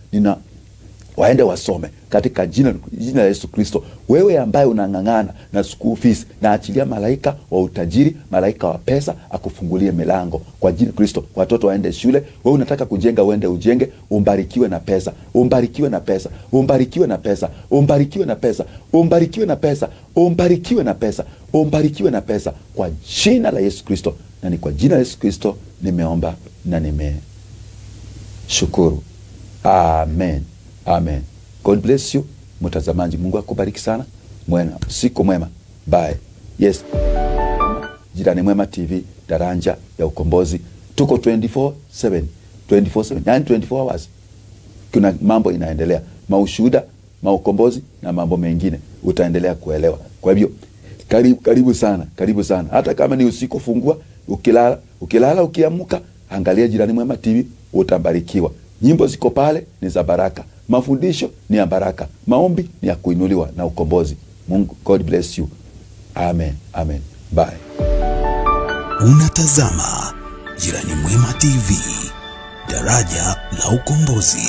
waende wasome katika jina la Yesu Kristo. Wewe ambaye unang'ang'ana na school fees, na achilia malaika wa utajiri, malaika wa pesa akufungulie milango kwa jina Kristo. Watoto waende shule. Wewe unataka kujenga, uende ujenge. Umbarikiwe na pesa, umbarikiwe na pesa, umbarikiwe na pesa, umbarikiwe na pesa, umbarikiwe na pesa, umbarikiwe na pesa, umbarikiwe na pesa kwa jina la Yesu Kristo. Na ni kwa jina la Yesu Kristo nimeomba na nimeshukuru. Amen. Amen. God bless you mtazamaji. Mungu akubariki sana. Siku mwema. Bye. Yes. Jirani Mwema TV, daraja ya ukombozi. Tuko 24/7. 24/7. Yani 24 hours. Kuna mambo inaendelea. Maushuhuda, maukombozi na mambo mengine. Utaendelea kuelewa. Kwa hivyo karibu sana. Karibu sana. Hata kama ni usiku, fungua, ukilala ukiamka, angalia Jirani Mwema TV, utabarikiwa. Nyimbo ziko pale ni za baraka. Mafundisho ni ya baraka. Maombi ni ya kuinuliwa na ukombozi. Mungu, God bless you. Amen. Amen. Bye. Unatazama Jirani Mwema TV, daraja la ukombozi.